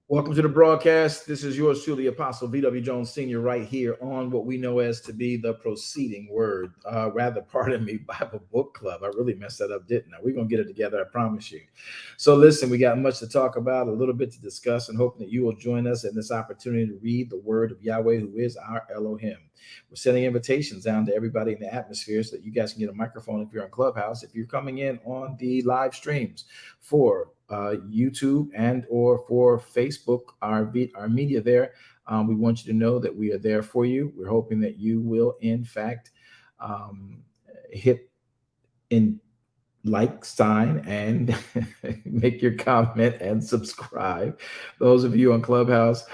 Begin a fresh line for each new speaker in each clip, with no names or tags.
Welcome to the broadcast. This is yours truly, Apostle V.W. Jones Sr. right here on what we know as to be the Proceeding Word. Pardon me, Bible Book Club. I really messed that up, didn't I? We're going to get it together, I promise you. So listen, we got much to talk about, a little bit to discuss, and hoping that you will join us in this opportunity to read the word of Yahweh, who is our Elohim. We're sending invitations down to everybody in the atmosphere so that you guys can get a microphone if you're on Clubhouse. If you're coming in on the live streams for YouTube and or for Facebook, our media there, we want you to know that we are there for you. We're hoping that you will, in fact, hit in like sign and make your comment and subscribe. Those of you on Clubhouse,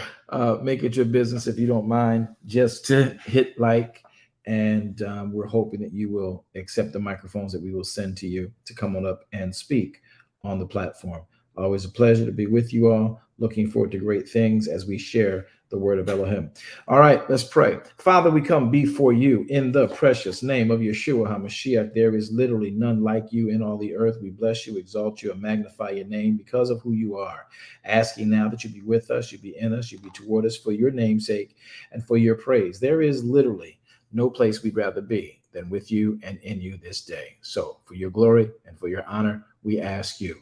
make it your business, if you don't mind, just to hit like. And we're hoping that you will accept the microphones that we will send to you to come on up and speak on the platform. Always a pleasure to be with you all. Looking forward to great things as we share the word of Elohim. All right, let's pray. Father, we come before you in the precious name of Yeshua HaMashiach. There is literally none like you in all the earth. We bless you, exalt you, and magnify your name because of who you are. Asking now that you be with us, you be in us, you be toward us for your name's sake and for your praise. There is literally no place we'd rather be than with you and in you this day. So for your glory and for your honor, we ask you,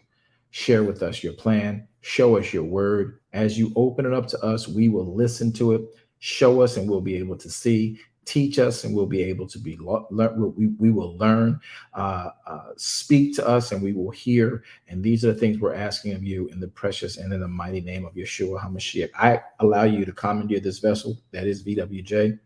share with us your plan, show us your word. As you open it up to us, we will listen to it, show us and we'll be able to see, teach us and we'll be able to be we will learn, speak to us and we will hear. And these are the things we're asking of you in the precious and in the mighty name of Yeshua HaMashiach. I allow you to commandeer this vessel, that is VWJ.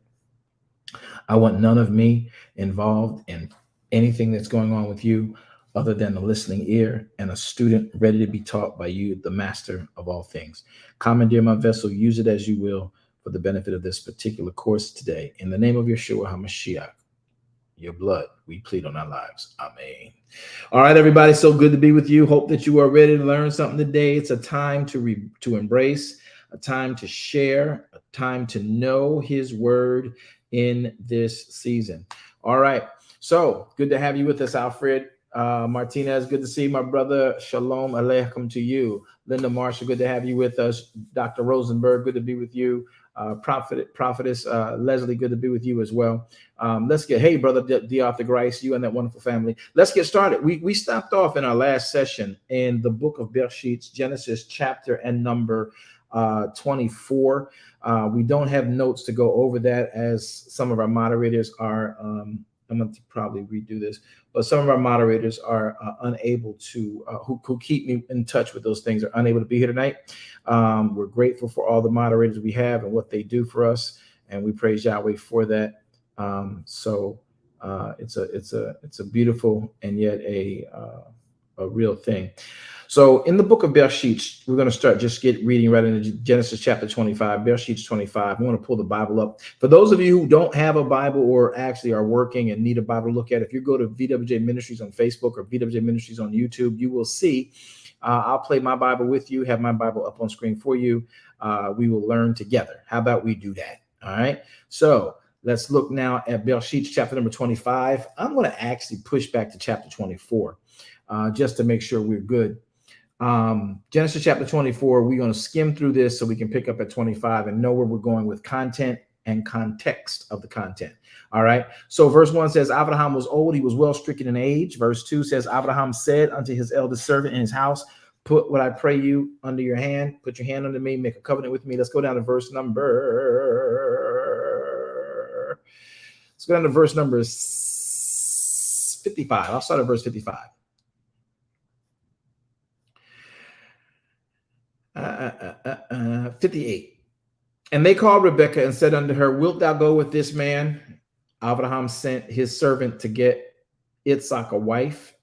I want none of me involved in anything that's going on with you other than a listening ear and a student ready to be taught by you, the master of all things. Commandeer my vessel, use it as you will for the benefit of this particular course today. In the name of Yeshua HaMashiach, your blood, we plead on our lives. Amen. All right, everybody, so good to be with you. Hope that you are ready to learn something today. It's a time to embrace, a time to share, a time to know his word in this season. All right, so good to have you with us, Alfred Martinez. Good to see my brother. Shalom Aleichem to you. Linda Marshall, good to have you with us. Dr. Rosenberg, good to be with you. Prophetess Leslie, good to be with you as well. Let's get, hey, brother Arthur Grice, you and that wonderful family. Let's get started. We stopped off in our last session in the book of Bereishit, Genesis chapter and number 24. We don't have notes to go over that as some of our moderators are, I'm going to probably redo this, but some of our moderators are unable to, who keep me in touch with those things, are unable to be here tonight. We're grateful for all the moderators we have and what they do for us, and we praise Yahweh for that. It's a beautiful and yet a real thing. So in the book of Bereishit, we're going to start reading right into Genesis chapter 25, Bereishit 25. We want to pull the Bible up. For those of you who don't have a Bible or actually are working and need a Bible to look at, if you go to VWJ Ministries on Facebook or VWJ Ministries on YouTube, you will see, I'll play my Bible with you, have my Bible up on screen for you. We will learn together. How about we do that? All right. So let's look now at Bereishit chapter number 25. I'm going to actually push back to chapter 24 just to make sure we're good. Genesis chapter 24, we're going to skim through this so we can pick up at 25 and know where we're going with content and context of the content. All right. So verse 1 says, Abraham was old, he was well stricken in age. Verse 2 says, Abraham said unto his eldest servant in his house, put what I pray you under your hand, put your hand under me, make a covenant with me. Let's go down to verse number 55. I'll start at verse 55. 58. And they called Rebekah and said unto her, wilt thou go with this man? Abraham sent his servant to get Yitzhak a wife,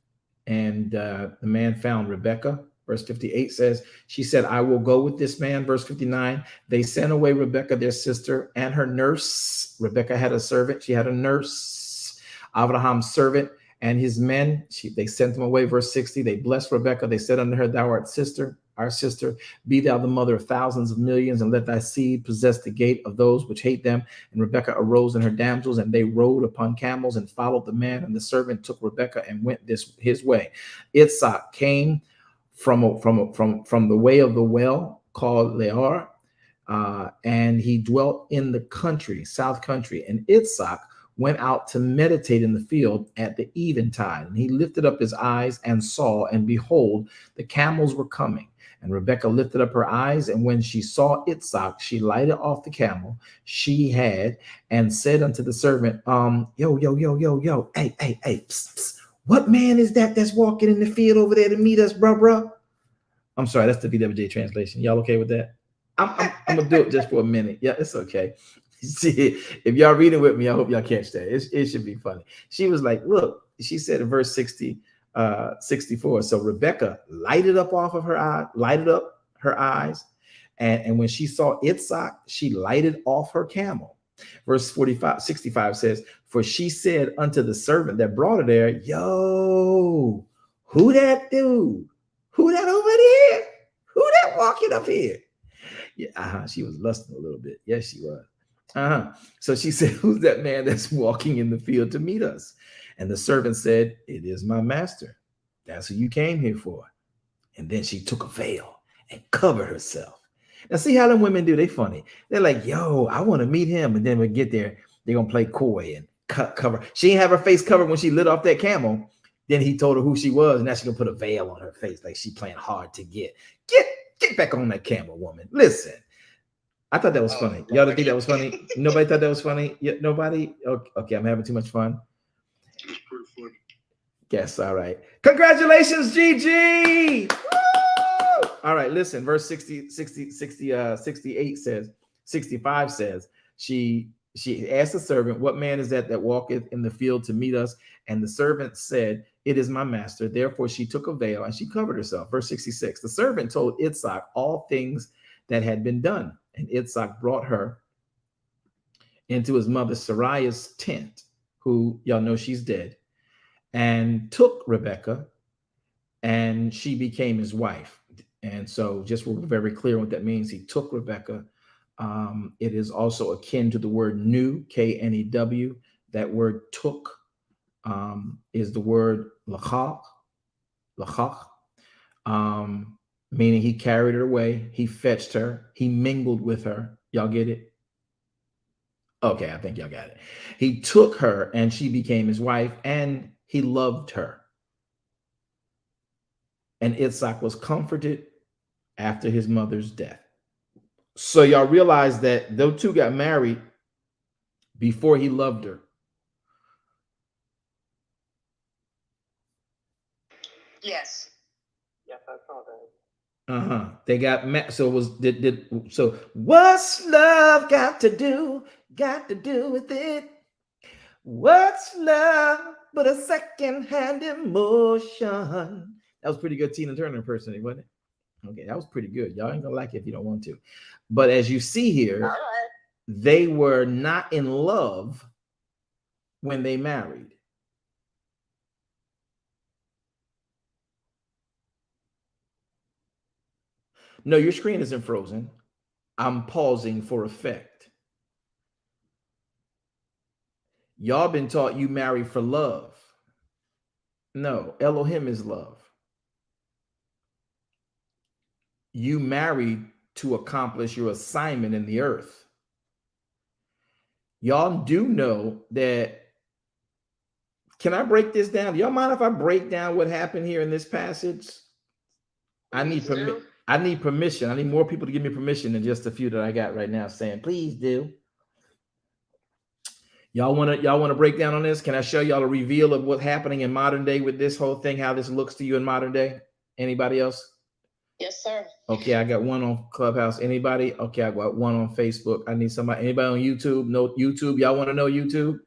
and the man found Rebekah. Verse 58 says, she said, I will go with this man. Verse 59, they sent away Rebekah, their sister, and her nurse. Rebekah had a servant. She had a nurse. Abraham's servant and his men, they sent them away. Verse 60, they blessed Rebekah. They said unto her, thou art our sister, be thou the mother of thousands of millions, and let thy seed possess the gate of those which hate them. And Rebekah arose and her damsels, and they rode upon camels and followed the man. And the servant took Rebekah and went his way. Yitzhak came from the way of the well called Lear, and he dwelt in the country, south country. And Yitzhak went out to meditate in the field at the eventide. And he lifted up his eyes and saw, and behold, the camels were coming. And Rebekah lifted up her eyes, and when she saw Yitzhak, she lighted off the camel she had, and said unto the servant, yo, hey, psst, psst. What man is that's walking in the field over there to meet us, bro? I'm sorry, that's the BWJ translation. Y'all okay with that? I'm gonna do it just for a minute. Yeah, it's okay. See, if y'all reading with me, I hope y'all catch that. It should be funny. She was like, look, she said in verse 64. So Rebekah lighted up her eyes, and when she saw Yitzhak, she lighted off her camel. Verse 65 says, for she said unto the servant that brought her there, yo, who that dude? Who that over there? Who that walking up here? Yeah, she was lusting a little bit. Yes, she was. So she said, who's that man that's walking in the field to meet us? And the servant said, it is my master. That's who you came here for. And then she took a veil and covered herself. Now, see how them women do? They funny. They're like, yo, I want to meet him. And then we get there, they're going to play coy and cover. She didn't have her face covered when she lit off that camel. Then he told her who she was, and now she's going to put a veil on her face like she playing hard to get. Get back on that camel, woman. Listen. I thought that was funny. Y'all didn't think that was funny? Nobody thought that was funny? Yeah, nobody? Okay, I'm having too much fun.
It's pretty funny.
Yes, all right. Congratulations, Gigi! Woo! All right, listen, verse 68 says, 65 says, she asked the servant, what man is that walketh in the field to meet us? And the servant said, it is my master. Therefore she took a veil and she covered herself. Verse 66, the servant told Yitzhak all things that had been done. And Yitzhak brought her into his mother Sarai's tent, who y'all know she's dead, and took Rebekah, and she became his wife. And so just we're very clear what that means. He took Rebekah. It is also akin to the word new, K-N-E-W. That word took is the word lachach, meaning he carried her away, he fetched her, he mingled with her. Y'all get it? Okay, I think y'all got it. He took her and she became his wife, and he loved her. And Yitzhak was comforted after his mother's death. So y'all realize that those two got married before he loved her.
Yes.
Yes, I saw that.
They got met. So so what's love got to do with it? What's love but a second-hand emotion? That was pretty good Tina Turner impersonating, wasn't it? Okay, that was pretty good. Y'all ain't gonna like it if you don't want to. But as you see here,
All right.
they were not in love when they married. No, your screen isn't frozen. I'm pausing for effect. Y'all been taught you marry for love. No, Elohim is love. You married to accomplish your assignment in the earth. Y'all do know that. Can I break this down? Do y'all mind if I break down what happened here in this passage? I need permission. I need more people to give me permission than just a few that I got right now saying, please do. Y'all want to break down on this? Can I show y'all a reveal of what's happening in modern day with this whole thing, how this looks to you in modern day? Anybody else?
Yes, sir.
Okay, I got one on Clubhouse. Anybody? Okay, I got one on Facebook. I need somebody. Anybody on YouTube? No YouTube. Y'all want to know YouTube?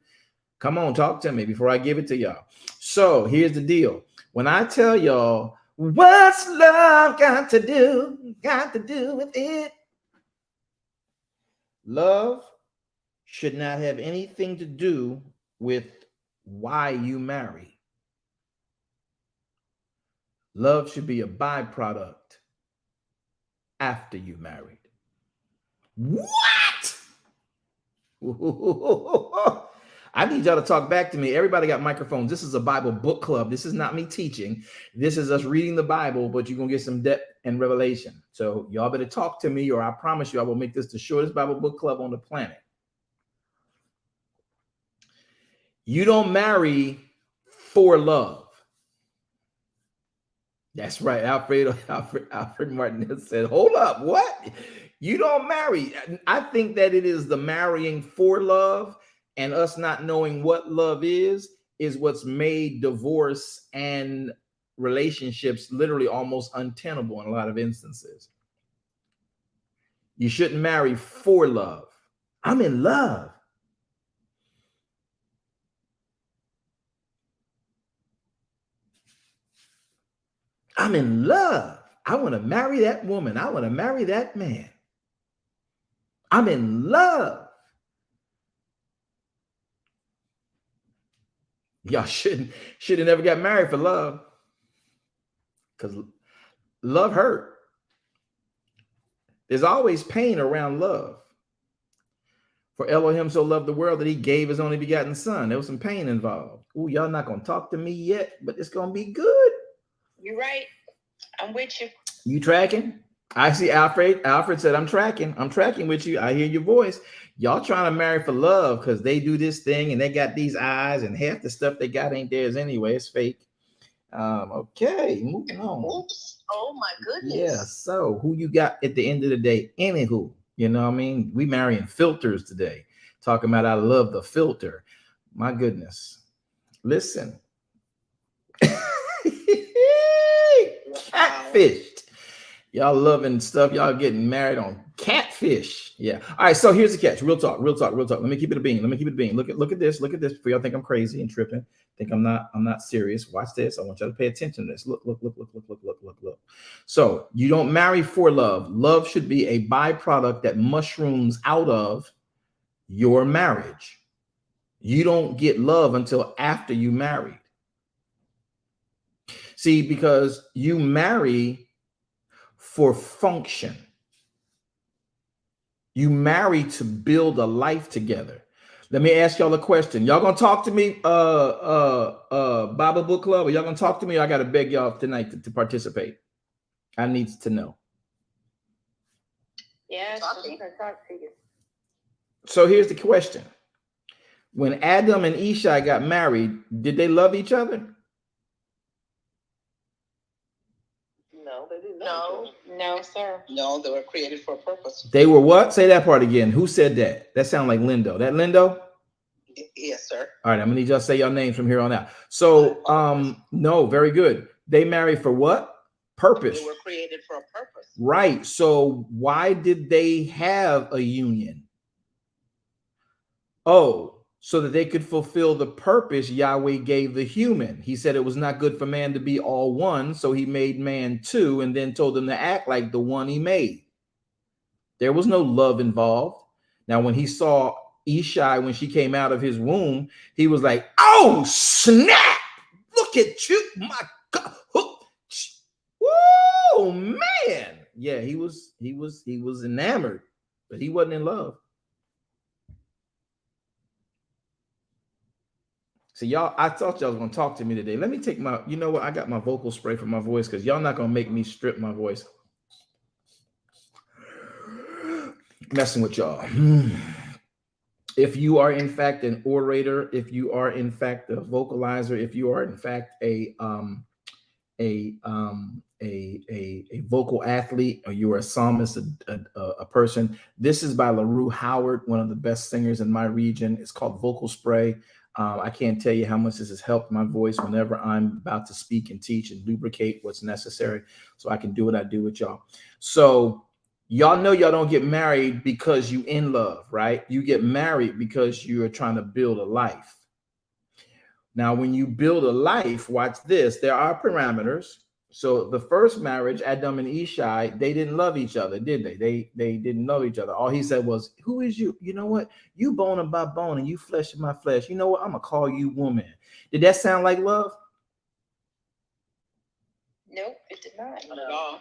Come on, talk to me before I give it to y'all. So here's the deal. When I tell y'all, what's love got to do with it? Love should not have anything to do with why you marry. Love should be a byproduct after you married. What? I need y'all to talk back to me. Everybody got microphones. This is a Bible book club. This is not me teaching. This is us reading the Bible, but you're going to get some depth and revelation. So y'all better talk to me, or I promise you I will make this the shortest Bible book club on the planet. You don't marry for love. That's right. Alfred Martinez said, hold up, what? You don't marry. I think that it is the marrying for love and us not knowing what love is what's made divorce and relationships literally almost untenable in a lot of instances. You shouldn't marry for love. I'm in love. I'm in love. I want to marry that woman. I want to marry that man. I'm in love. Y'all should have never got married for love, because love hurt. There's always pain around love. For Elohim so loved the world that he gave his only begotten son. There was some pain involved. Ooh, y'all not going to talk to me yet, but it's going to be good.
You're right. I'm with you.
You tracking? I see Alfred. Alfred said, I'm tracking. I'm tracking with you. I hear your voice. Y'all trying to marry for love because they do this thing and they got these eyes and half the stuff they got ain't theirs anyway. It's fake. Okay, moving on.
Oops. Oh my goodness.
Yeah. So who you got at the end of the day? Anywho, you know what I mean? We marrying filters today. Talking about I love the filter. My goodness. Listen. Catfished. Y'all loving stuff. Y'all getting married on catfish. Yeah. All right. So here's the catch. Real talk. Let me keep it a bean. Look at this before y'all think I'm crazy and tripping. Think I'm not serious. Watch this. I want y'all to pay attention to this. Look. So you don't marry for love. Love should be a byproduct that mushrooms out of your marriage. You don't get love until after you married. See, because you marry for function. You marry to build a life together. Let me ask y'all a question. Y'all gonna talk to me, Bible book club, or y'all gonna talk to me? Or I gotta beg y'all tonight to participate. I need to know.
Yeah,
Talk to you.
So here's the question. When Adam and Ishai got married, did they love each other?
No, they didn't.
No, sir.
No, they were created for a purpose.
They were what? Say that part again. Who said that? That sounds like Lindo. That Lindo?
Yes, sir.
All right, I'm gonna need y'all to say your names from here on out. So, no, very good. They married for what? Purpose.
They were created for a purpose.
Right. So why did they have a union? Oh, so that they could fulfill the purpose Yahweh gave the human. He said it was not good for man to be all one, so he made man two and then told them to act like the one he made. There was no love involved. Now, when he saw Ishai, when she came out of his womb, he was like, oh, snap! Look at you, my God. Whoa, man. Yeah, he was enamored, but he wasn't in love. So y'all, I thought y'all was gonna talk to me today. Let me take my, you know what? I got my vocal spray for my voice because y'all not gonna make me strip my voice. Messing with y'all. If you are in fact an orator, if you are in fact a vocalizer, if you are in fact a vocal athlete, or you are a psalmist, a person, this is by LaRue Howard, one of the best singers in my region. It's called Vocal Spray. I can't tell you how much this has helped my voice whenever I'm about to speak and teach and lubricate what's necessary so I can do what I do with y'all. So y'all know y'all don't get married because you in love, right? You get married because you are trying to build a life. Now, when you build a life, watch this, there are parameters. So the first marriage, Adam and Ishai, they didn't love each other, did they? They didn't know each other. All he said was, who is you? You know what? You bone of my bone and you flesh of my flesh. You know what? I'm going to call you woman. Did that sound like love?
Nope, it did not.
Not at all.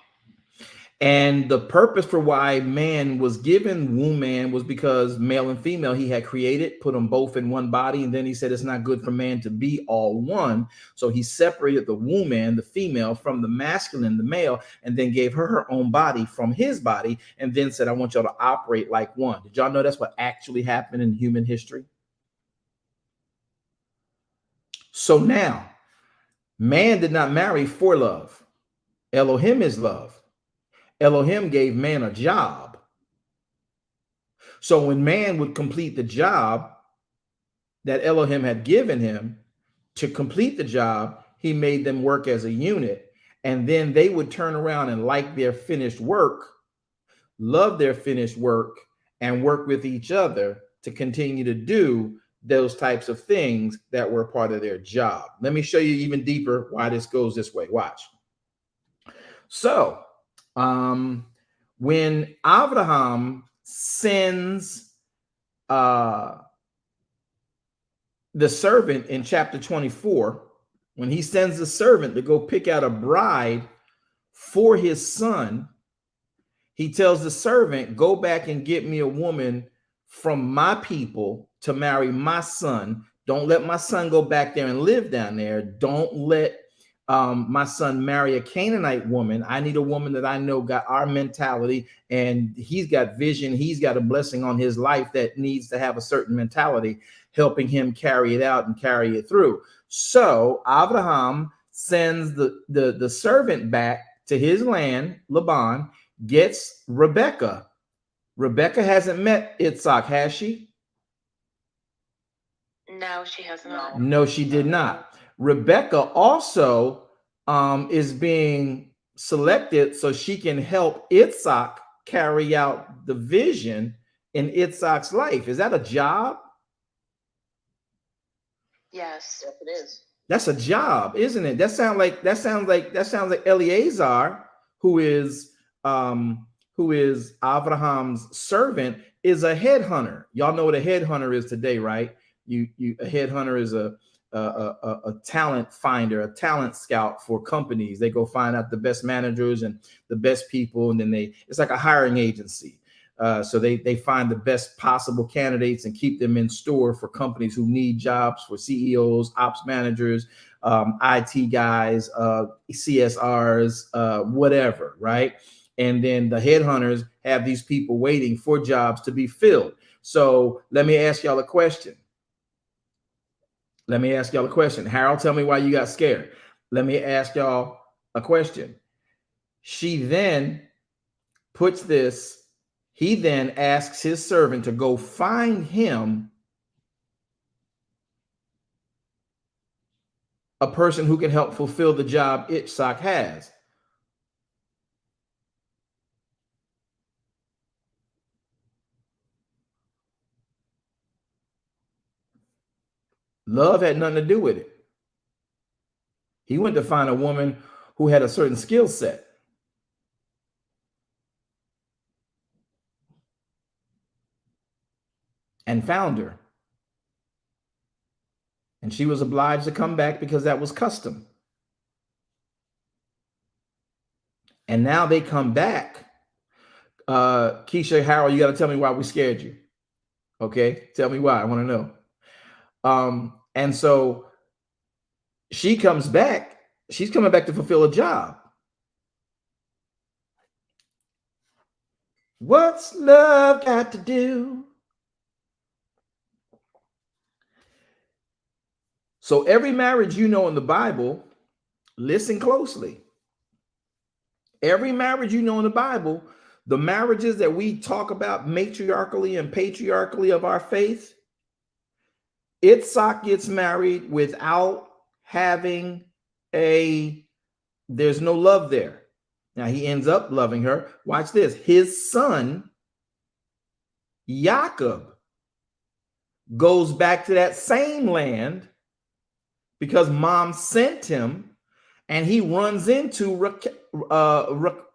And the purpose for why man was given woman was because male and female he had created, put them both in one body. And then he said it's not good for man to be all one. So he separated the woman, the female, from the masculine, the male, and then gave her her own body from his body. And then said, I want y'all to operate like one. Did y'all know that's what actually happened in human history? So now, man did not marry for love. Elohim is love. Elohim gave man a job. So when man would complete the job that Elohim had given him, to complete the job, he made them work as a unit. And then they would turn around and like their finished work, love their finished work, and work with each other to continue to do those types of things that were part of their job. Let me show you even deeper why this goes this way. Watch. So, when Abraham sends the servant in chapter 24, when he sends the servant to go pick out a bride for his son, he tells the servant, go back and get me a woman from my people to marry my son. Don't let my son go back there and live down there. Don't let my son marry a Canaanite woman. I need a woman that I know got our mentality, and he's got vision. He's got a blessing on his life that needs to have a certain mentality, helping him carry it out and carry it through. So Abraham sends the servant back to his land, Laban, gets Rebecca. Rebecca hasn't met Yitzhak, has she?
No, she has not.
No, she did not. Rebecca also is being selected so she can help Yitzhak carry out the vision in Yitzhak's life. Is that a job?
Yes.
Yes, it is.
That's a job, isn't it? That sounds like Eleazar, who is Abraham's servant, is a headhunter. Y'all know what a headhunter is today, right? A headhunter is a talent finder, a talent scout for companies. They go find out the best managers and the best people, and then it's like a hiring agency. So they find the best possible candidates and keep them in store for companies who need jobs for CEOs, ops managers, IT guys, CSRs, whatever, right? And then the headhunters have these people waiting for jobs to be filled. So let me ask y'all a question. Harold, tell me why you got scared. Let me ask y'all a question. He then asks his servant to go find him a person who can help fulfill the job Yitzhak has. Love had nothing to do with it. He went to find a woman who had a certain skill set. And found her. And she was obliged to come back because that was custom. And now they come back. Keisha, Harold, you got to tell me why we scared you. Okay, tell me why. I want to know. And so she comes back. She's coming back to fulfill a job. What's love got to do? So every marriage you know in the Bible, listen closely. Every marriage you know in the Bible, the marriages that we talk about matriarchally and patriarchally of our faith, Yitzhak gets married without having there's no love there. Now he ends up loving her. Watch this. His son, Jacob, goes back to that same land because mom sent him, and he runs into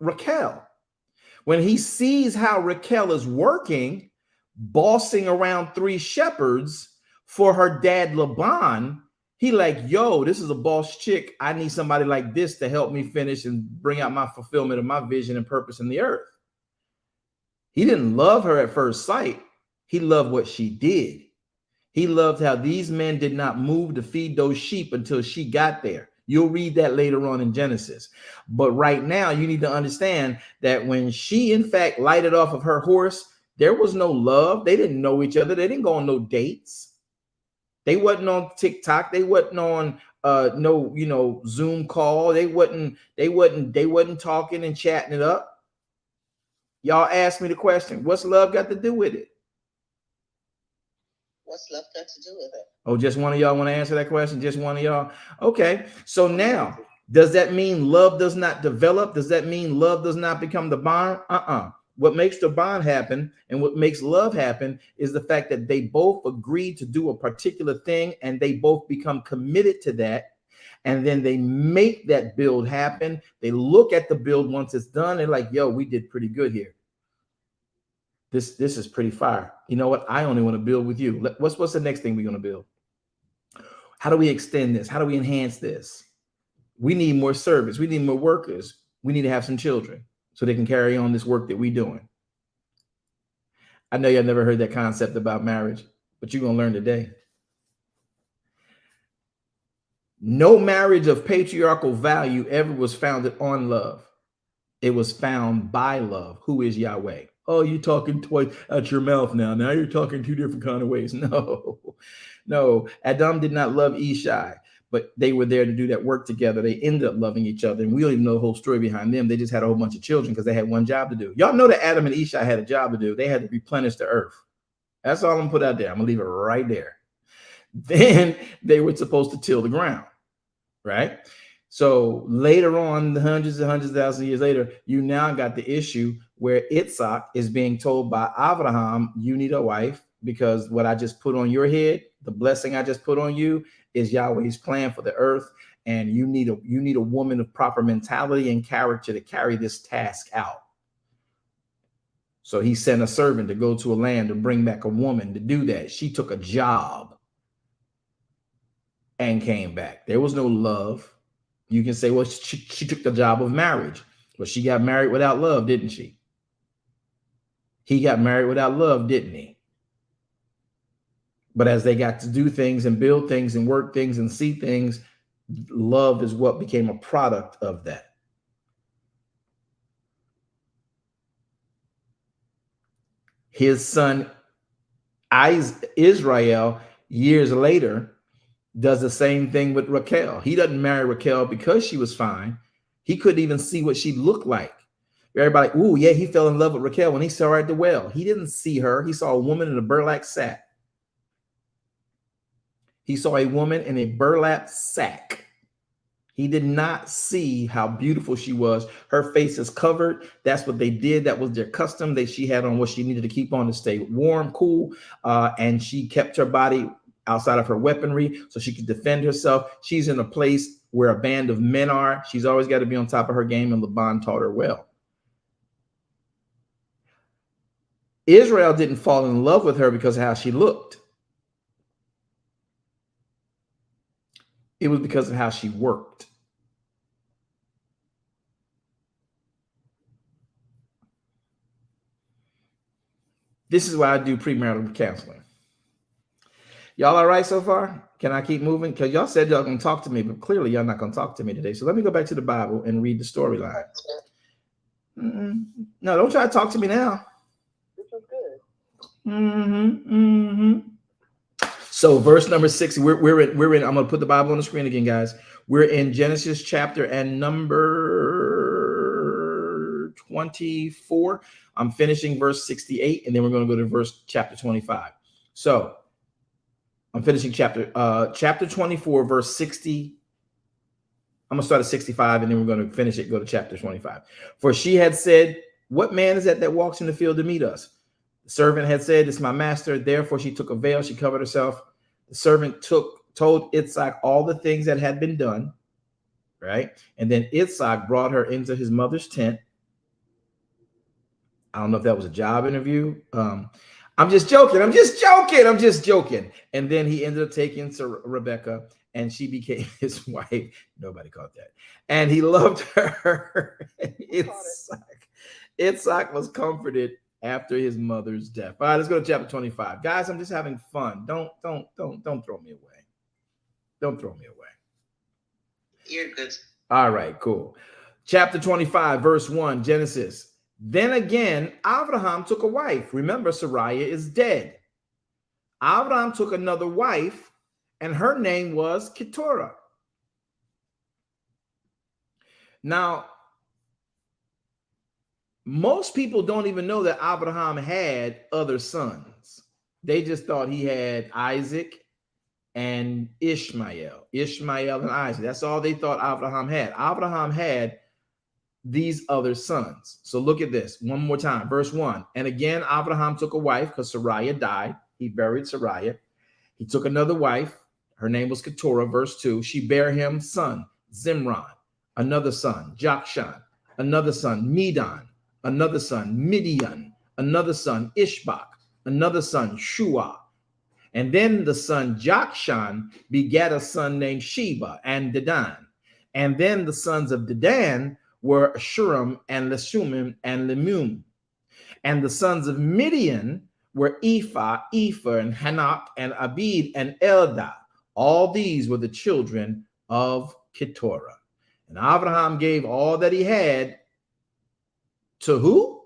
Raquel. When he sees how Raquel is working, bossing around 3 shepherds for her dad Laban, He like, yo, this is a boss chick. I need somebody like this to help me finish and bring out my fulfillment of my vision and purpose in the earth. He didn't love her at first sight. He loved what she did. He loved how these men did not move to feed those sheep until she got there. You'll read that later on in Genesis. But right now, you need to understand that when she, in fact, lighted off of her horse, there was no love. They didn't know each other. They didn't go on no dates. They wasn't on TikTok. They wasn't on no Zoom call. They wasn't talking and chatting it up. Y'all asked me the question, what's love got to do with it?
What's love got to do with it?
Oh, just one of y'all want to answer that question? Just one of y'all? Okay. So now, does that mean love does not develop? Does that mean love does not become the bond? What makes the bond happen and what makes love happen is the fact that they both agree to do a particular thing and they both become committed to that. And then they make that build happen. They look at the build once it's done. They're like, yo, we did pretty good here. This is pretty fire. You know what? I only want to build with you. What's the next thing we're going to build? How do we extend this? How do we enhance this? We need more service. We need more workers. We need to have some children so they can carry on this work that we're doing. I know y'all never heard that concept about marriage, but you're going to learn today. No marriage of patriarchal value ever was founded on love. It was found by love. Who is Yahweh? Oh, you're talking twice out your mouth now. Now you're talking two different kind of ways. No. Adam did not love Ishai, but they were there to do that work together. They ended up loving each other, and we don't even know the whole story behind them. They just had a whole bunch of children because they had one job to do. Y'all know that Adam and Ishai had a job to do. They had to replenish the earth. That's all I'm gonna put out there. I'm gonna leave it right there. Then they were supposed to till the ground, right? So later on, the hundreds and hundreds of thousands of years later, you now got the issue where Yitzhak is being told by Abraham, you need a wife because what I just put on your head, the blessing I just put on you is Yahweh's plan for the earth. And you need a woman of proper mentality and character to carry this task out. So he sent a servant to go to a land to bring back a woman to do that. She took a job and came back. There was no love. You can say, well, she took the job of marriage, but she got married without love, didn't she? He got married without love, didn't he? But as they got to do things and build things and work things and see things, love is what became a product of that. His son, Israel, years later, does the same thing with Raquel. He doesn't marry Raquel because she was fine. He couldn't even see what she looked like. Everybody, ooh, yeah, he fell in love with Raquel when he saw her at the well. He didn't see her. He saw a woman in a burlap sack. He saw a woman in a burlap sack. He did not see how beautiful she was. Her face is covered. That's what they did. That was their custom. She had on what she needed to keep on to stay warm, cool, and she kept her body outside of her weaponry so she could defend herself. She's in a place where a band of men are. She's always got to be on top of her game, and Laban taught her well. Israel didn't fall in love with her because of how she looked. It was because of how she worked. This is why I do premarital counseling. Y'all all right so far? Can I keep moving? Because y'all said y'all going to talk to me, but clearly y'all not going to talk to me today. So let me go back to the Bible and read the storyline. No, don't try to talk to me now.
This is good.
So verse number 6, we're in, I'm going to put the Bible on the screen again, guys. We're in Genesis chapter and number 24. I'm finishing verse 68, and then we're going to go to chapter 25. So I'm finishing chapter 24, verse 60. I'm going to start at 65, and then we're going to finish it, go to chapter 25. For she had said, what man is that walks in the field to meet us? The servant had said, it's my master. Therefore, she took a veil. She covered herself. The servant told Yitzhak all the things that had been done, right? And then Yitzhak brought her into his mother's tent. I don't know if that was a job interview. I'm just joking. I'm just joking. I'm just joking. And then he ended up taking Rebecca, and she became his wife. Nobody caught that. And he loved her. Isaac was comforted after his mother's death. All right, let's go to chapter 25. Guys, I'm just having fun. Don't throw me away. Don't throw me away.
You're good.
All right, cool. Chapter 25, verse 1, Genesis. Then again, Abraham took a wife. Remember, Sarai is dead. Abraham took another wife, and her name was Keturah. Now, most people don't even know that Abraham had other sons. They just thought he had Isaac and Ishmael and Isaac. That's all they thought Abraham had. Abraham had these other sons. So look at this one more time. Verse 1. And again, Abraham took a wife because Sarai died. He buried Sarai. He took another wife. Her name was Keturah. Verse 2. She bare him son, Zimran, another son, Jokshan, another son, Medan, another son, Midian, another son, Ishbak, another son, Shua. And then the son Jokshan begat a son named Sheba and Dedan. And then the sons of Dedan were Ashurim and Leshumim and Lemum. And the sons of Midian were Ephah, and Hanok and Abid and Eldah. All these were the children of Keturah. And Abraham gave all that he had to who?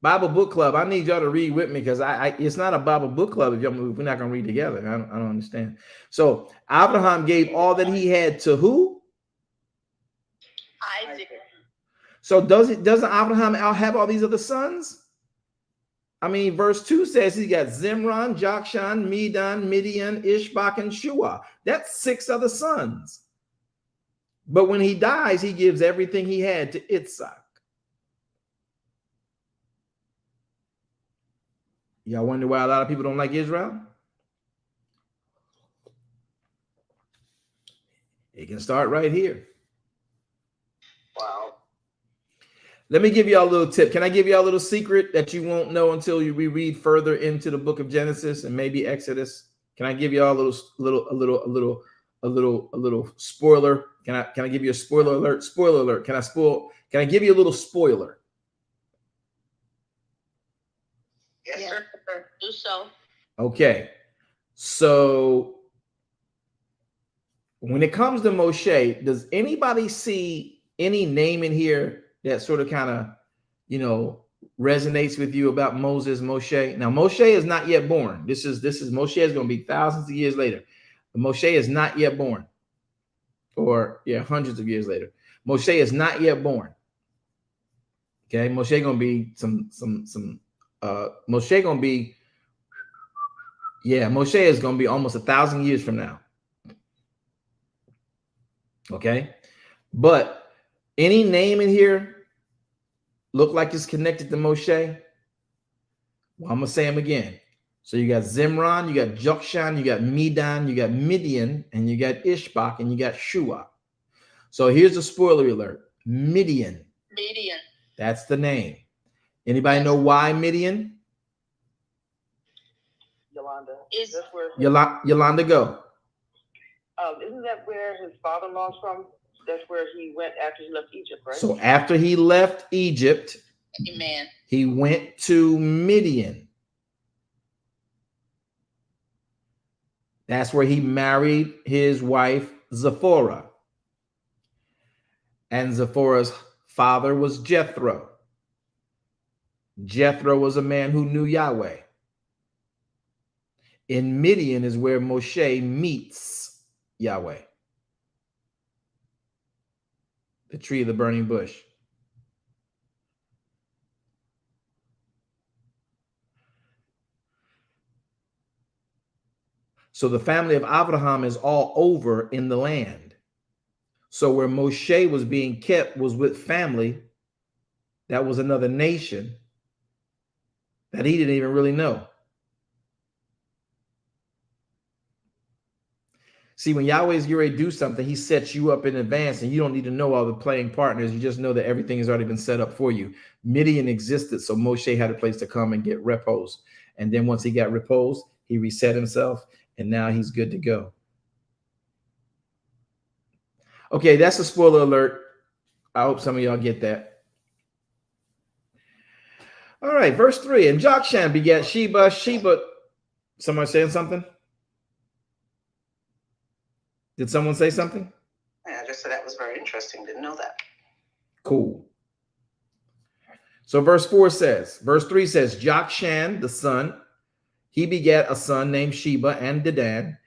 Bible book club. I need y'all to read with me because it's not a Bible book club if we're not going to read together. I don't understand. So Abraham gave all that he had to who?
Isaac.
So doesn't Abraham have all these other sons? I mean, verse 2 says he got Zimran, Jokshan, Medan, Midian, Ishbak, and Shua. That's 6 other sons. But when he dies, he gives everything he had to Isaac. Y'all wonder why a lot of people don't like Israel? It can start right here.
Wow.
Let me give y'all a little tip. Can I give y'all a little secret that you won't know until we read further into the book of Genesis and maybe Exodus? Can I give y'all a little spoiler? Can I give you a spoiler alert? Spoiler alert. Can I give you a little spoiler?
Yes,
Yeah.
sir.
Do so.
Okay. So when it comes to Moshe, does anybody see any name in here that sort of kind of, resonates with you about Moshe? Now, Moshe is not yet born. This is Moshe is going to be thousands of years later. But Moshe is not yet born. Or hundreds of years later. Moshe is not yet born. Okay, Moshe going to be Moshe going to be Moshe is going to be almost 1,000 years from now. Okay, but any name in here look like it's connected to Moshe? Well, I'm gonna say them again. So you got Zimran, you got Jokshan, you got Medan, you got Midian, and you got Ishbak, and you got Shua. So here's a spoiler alert: Midian.
Midian.
That's the name. Anybody know why Midian?
Yolanda.
Is
That's where
Yolanda, go.
isn't that where his father-in-law's from? That's where he went after he left Egypt, right?
So after he left Egypt,
Amen.
he went to Midian. That's where he married his wife Zipporah. And Zipporah's father was Jethro. Jethro was a man who knew Yahweh. In Midian is where Moshe meets Yahweh. The tree of the burning bush. So the family of Abraham is all over in the land. So where Moshe was being kept was with family that was another nation that he didn't even really know. See, when Yahweh's getting ready to do something, he sets you up in advance and you don't need to know all the playing partners. You just know that everything has already been set up for you. Midian existed, so Moshe had a place to come and get reposed. And then once he got reposed, he reset himself, and now he's good to go. Okay, that's a spoiler alert. I hope some of y'all get that. All right, verse 3. And Jokshan begat Sheba. Sheba, somebody saying something? Did someone say something?
Yeah, I just said that was very interesting. Didn't know that.
Cool. So verse 3 says, Jokshan, the son, he begat a son named Sheba and Dedan.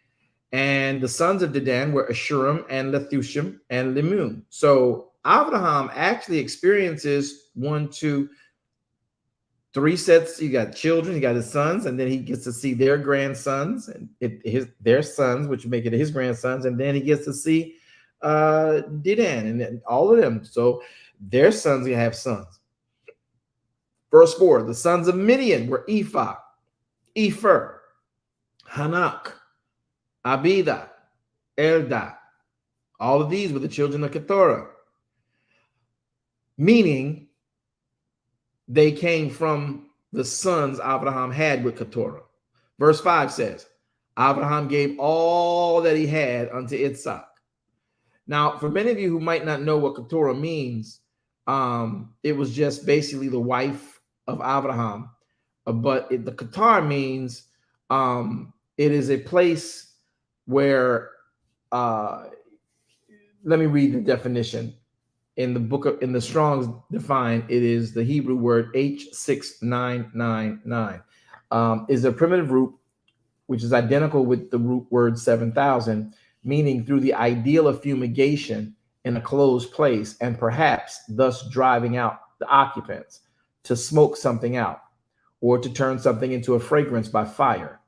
And the sons of Dedan were Ashurim and Lethushim and Limum. So Abraham actually experiences 1, 2, 3 sets. You got children, you got his sons, and then he gets to see their grandsons and their sons, which make it his grandsons, and then he gets to see Dedan and then all of them. So their sons gonna have sons. Verse 4: the sons of Midian were Ephah, Epher, Hanak, Abida, Elda. All of these were the children of Keturah, meaning they came from the sons Abraham had with Keturah. Verse 5 says, Abraham gave all that he had unto Isaac. Now, for many of you who might not know what Keturah means, it was just basically the wife of Abraham. But the Qatar means it is a place where, let me read the definition. In the Strong's define, it is the Hebrew word H6999. Is a primitive root, which is identical with the root word 7000, meaning through the ideal of fumigation in a closed place, and perhaps thus driving out the occupants, to smoke something out, or to turn something into a fragrance by fire,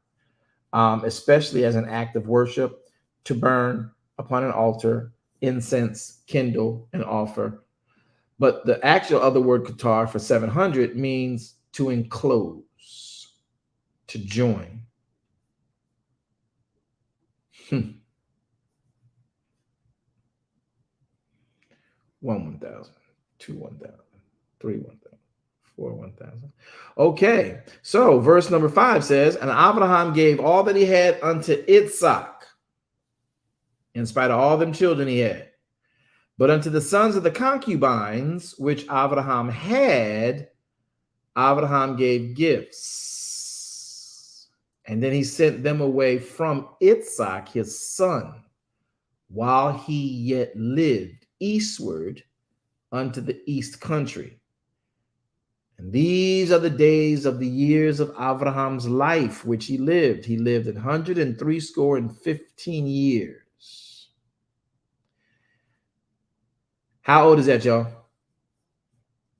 especially as an act of worship, to burn upon an altar, incense, kindle, and offer. But the actual other word Qatar for 700 means to enclose, to join. 1,000, 2, 1,000, 3, 1,000, 4, 1,000. Okay, so verse number 5 says, and Abraham gave all that he had unto Isaac, in spite of all them children he had. But unto the sons of the concubines, which Abraham had, Abraham gave gifts. And then he sent them away from Isaac, his son, while he yet lived eastward unto the east country. And these are the days of the years of Abraham's life, which he lived. He lived 115 years. How old is that, y'all?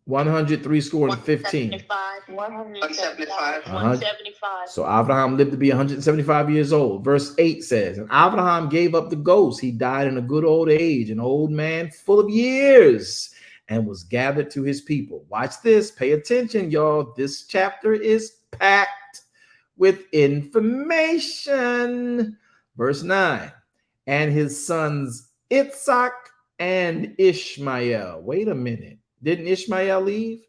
115.
175.
175.
So Abraham lived to be 175 years old. Verse 8 says, and Abraham gave up the ghost. He died in a good old age, an old man full of years, and was gathered to his people. Watch this. Pay attention, y'all. This chapter is packed with information. Verse 9, and his sons Isaac and Ishmael. Wait a minute. Didn't Ishmael leave?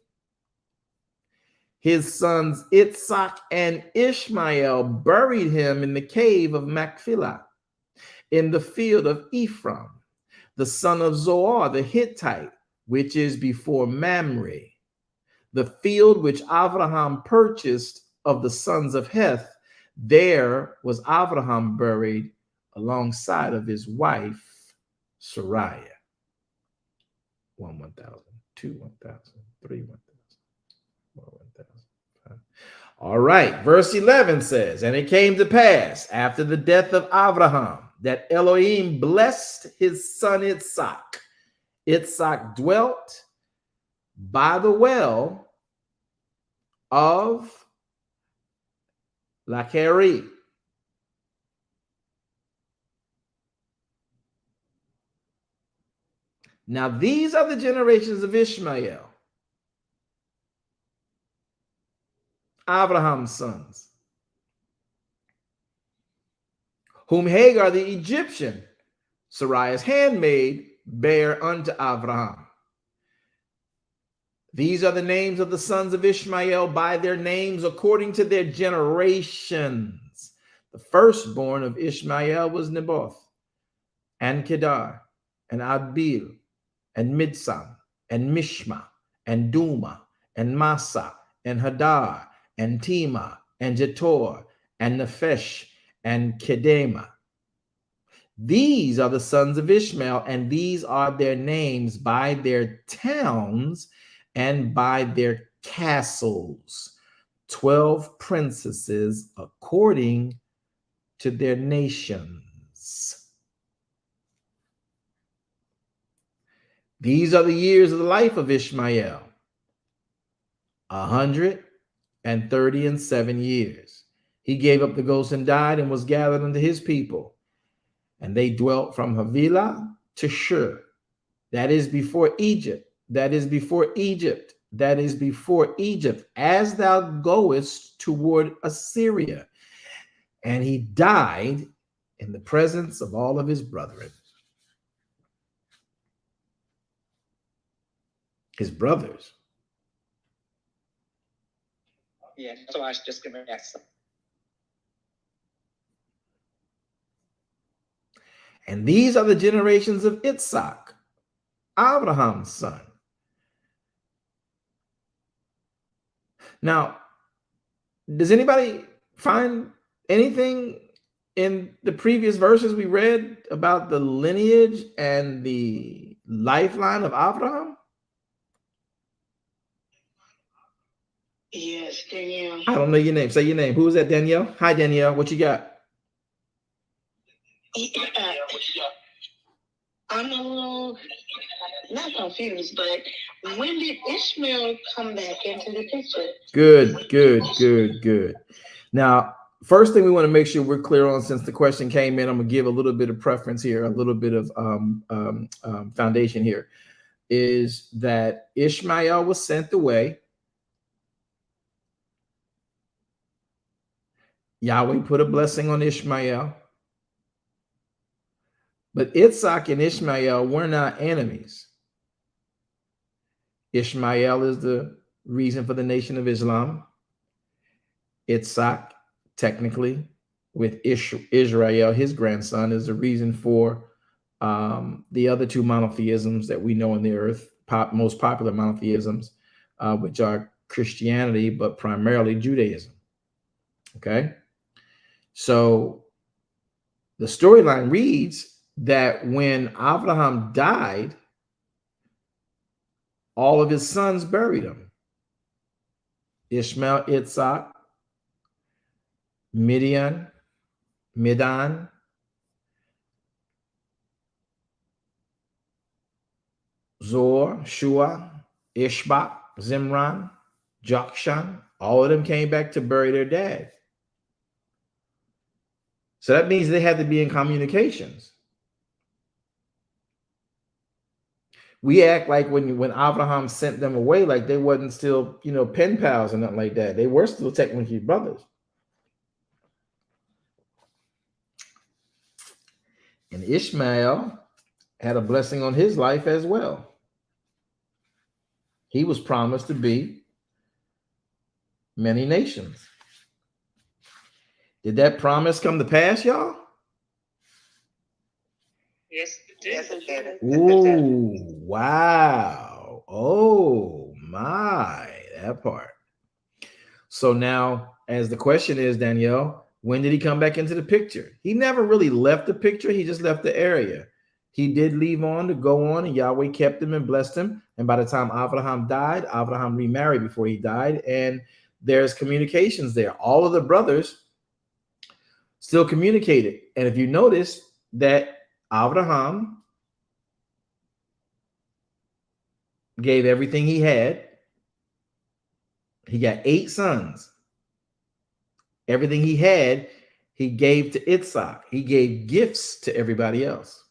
His sons Isaac and Ishmael buried him in the cave of Machpelah, in the field of Ephraim, the son of Zoar the Hittite, which is before Mamre, the field which Abraham purchased of the sons of Heth. There was Abraham buried alongside of his wife Sariah. 1, 1,000, 2, 1,000, 3, 1,000, 4, 1,000. All right, verse 11 says, and it came to pass after the death of Abraham that Elohim blessed his son Isaac. Isaac dwelt by the well of Lacheri. Now, these are the generations of Ishmael, Abraham's sons. whom Hagar the Egyptian, Sarai's handmaid, bare unto Abraham. These are the names of the sons of Ishmael by their names according to their generations. The firstborn of Ishmael was Nebaioth, and Kedar, and Adbeel, and Midsam, and Mishma, and Duma, and Massa, and Hadar, and Tema, and Jetor, and Nephesh, and Kedema. These are the sons of Ishmael, and these are their names by their towns and by their castles. 12 princesses according to their nations. These are the years of the life of Ishmael, 137 years. He gave up the ghost and died and was gathered unto his people. And they dwelt from Havilah to Shur. That is before Egypt. That is before Egypt. That is before Egypt, as thou goest toward Assyria. And he died in the presence of all of his brethren. His brothers.
Yeah, so I was just going to ask.
And these are the generations of Itzhak, Abraham's son. Now, does anybody find anything in the previous verses we read about the lineage and the lifeline of Abraham?
Yes, Danielle.
I don't know your name. Say your name. Who is that, Danielle? Hi, Danielle. What you got?
I'm a little not confused, but when did Ishmael come back into the picture?
Good. Now, first thing we want to make sure we're clear on, since the question came in, I'm going to give a little bit of preference here, a little bit of foundation here, is that Ishmael was sent away. Yahweh put a blessing on Ishmael. But Itzhak and Ishmael were not enemies. Ishmael is the reason for the Nation of Islam. Itzhak, technically, with Israel, his grandson, is the reason for the other two monotheisms that we know on the earth, most popular monotheisms, which are Christianity, but primarily Judaism. Okay? So the storyline reads that when Abraham died, all of his sons buried him. Ishmael, Itzhak, Midian, Zor, Shua, Ishbak, Zimran, Jokshan, all of them came back to bury their dad. So that means they had to be in communications. We act like when Abraham sent them away, like they wasn't still, pen pals and nothing like that. They were still technically brothers. And Ishmael had a blessing on his life as well. He was promised to be many nations. Did that promise come to pass, y'all?
Yes, it did.
Ooh, wow. Oh my, that part. So now, as the question is, Danielle, when did he come back into the picture? He never really left the picture. He just left the area. He did leave on to go on, and Yahweh kept him and blessed him. And by the time Abraham died, Abraham remarried before he died. And there's communications there. All of the brothers still communicated. And if you notice that Abraham gave everything he had. He got 8 sons. Everything he had, he gave to Itzhak. He gave gifts to everybody else.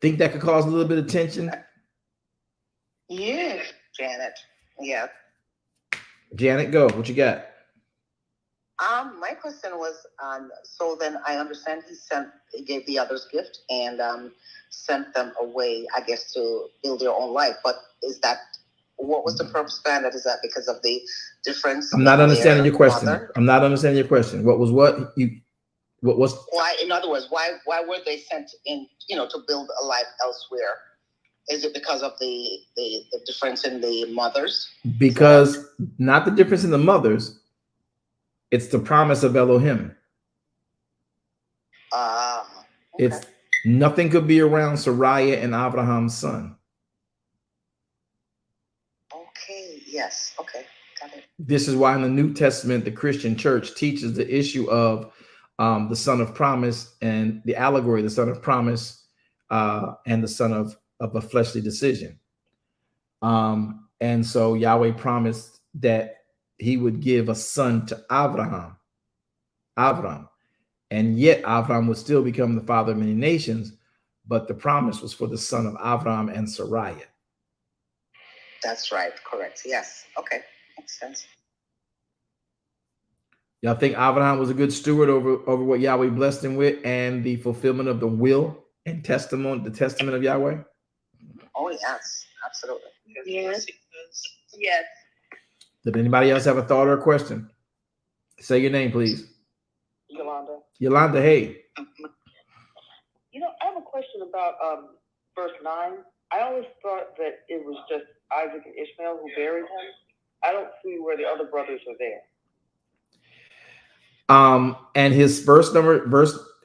Think that could cause a little bit of tension?
Yes.
Janet. Yeah.
Janet, go. What you got?
My question was, so then I understand he gave the others gift and sent them away, I guess, to build their own life. But what was the purpose behind that? Is that because of the difference?
I'm not understanding your question.
Mother?
I'm not understanding your question. What was
Why, in other words, why were they sent in, to build a life elsewhere? Is it because of the difference in the mothers?
Because not the difference in the mothers, it's the promise of Elohim.
Okay.
It's nothing could be around Sariah and Abraham's son.
Okay, yes, okay, got it.
This is why in the New Testament, the Christian church teaches the issue of the son of promise and the allegory, the son of promise and the son of a fleshly decision. And so Yahweh promised that he would give a son to Abraham, and yet Abraham would still become the father of many nations, but the promise was for the son of Abraham and Sariah.
That's right, correct, yes, okay, makes sense.
Y'all think Abraham was a good steward over what Yahweh blessed him with and the fulfillment of the will and testament of Yahweh?
Oh, yes, absolutely.
Yes.
Yes.
Did anybody else have a thought or a question? Say your name, please.
Yolanda.
Yolanda, hey.
I have a question about verse 9. I always thought that it was just Isaac and Ishmael who buried him. I don't see where the other brothers are there.
And his verse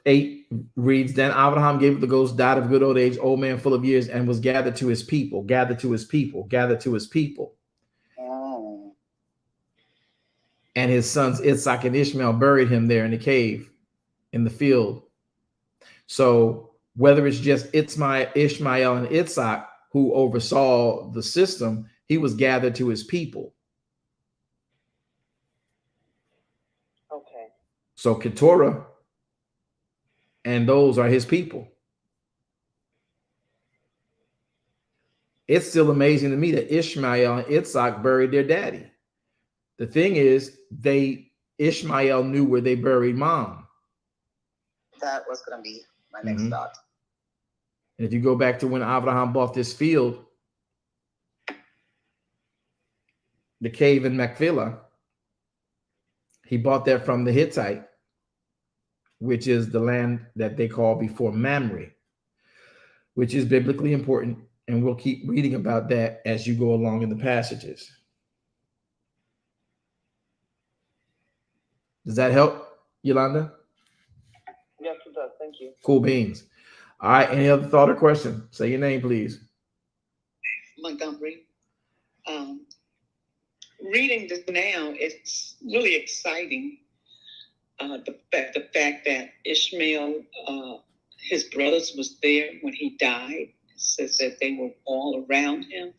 8 reads, then Abraham gave up the ghost, died of good old age, old man full of years, and was gathered to his people.
Oh.
And his sons Isaac and Ishmael buried him there in the cave, in the field. So whether it's just Ishmael and Isaac who oversaw the system, he was gathered to his people.
Okay.
So Keturah and those are his people. It's still amazing to me that Ishmael and Isaac buried their daddy. The thing is, Ishmael knew where they buried mom.
That was going to be my next thought.
And if you go back to when Abraham bought this field, the cave in Machpelah, he bought that from the Hittite, which is the land that they call before Mamre, which is biblically important. And we'll keep reading about that as you go along in the passages. Does that help, Yolanda?
Yes, it does. Thank you.
Cool beans. All right. Any other thought or question? Say your name, please.
Montgomery. Reading this now, it's really exciting. The fact that Ishmael, his brothers was there when he died. It says that they were all around him.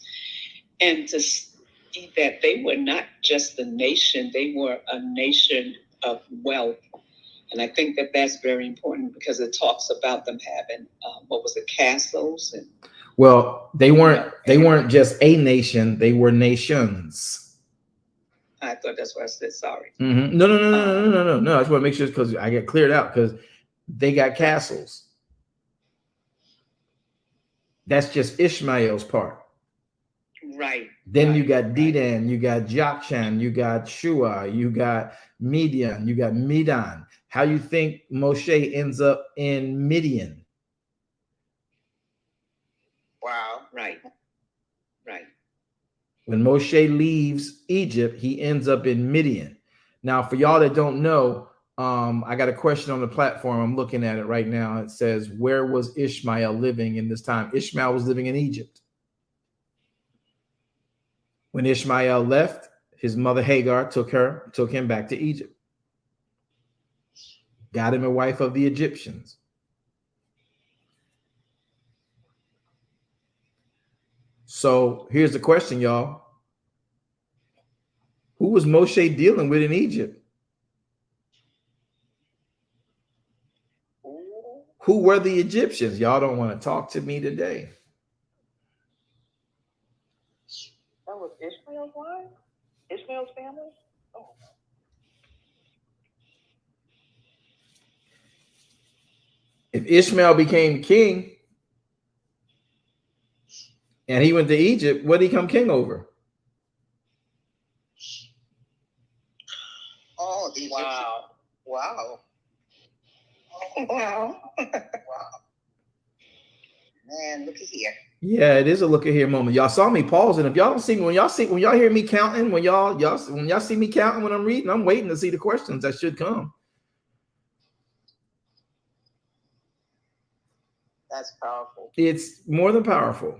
And to see that they were not just a nation, they were a nation of wealth. And I think that that's very important because it talks about them having, castles. And
well, they weren't just a nation, they were nations.
I thought that's what I said, sorry.
Mm-hmm. No. I just want to make sure because I get cleared out because they got castles. That's just Ishmael's part.
Right.
Then you got Dedan, you got Jokshan, you got Shua, you got Midian, you got Midan. How you think Moshe ends up in Midian?
Wow.
Right.
When Moshe leaves Egypt, he ends up in Midian. Now, for y'all that don't know, I got a question on the platform. I'm looking at it right now. It says, where was Ishmael living in this time? Ishmael was living in Egypt. When Ishmael left, his mother Hagar took him back to Egypt. Got him a wife of the Egyptians. So here's the question, y'all. Who was Moshe dealing with in Egypt? Who were the Egyptians? Y'all don't want to talk to me today.
That was Ishmael's wife? Ishmael's family? Oh.
If Ishmael became king and he went to Egypt, what did he become king over?
Oh, the Egyptian.
Wow.
Wow.
Wow.
Wow. Man, look at here.
Yeah, it is a look at here moment. Y'all saw me pausing. If y'all don't see me, when y'all hear me counting, when y'all see me counting when I'm reading, I'm waiting to see the questions that should come.
That's powerful.
It's more than powerful.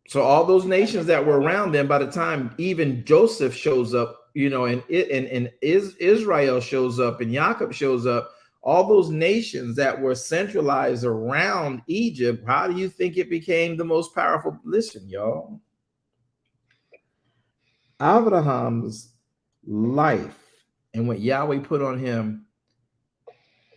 So all those nations that were around them, by the time even Joseph shows up, you know, and Israel shows up and Jacob shows up, all those nations that were centralized around Egypt, how do you think it became the most powerful? Listen, y'all. Abraham's life and what Yahweh put on him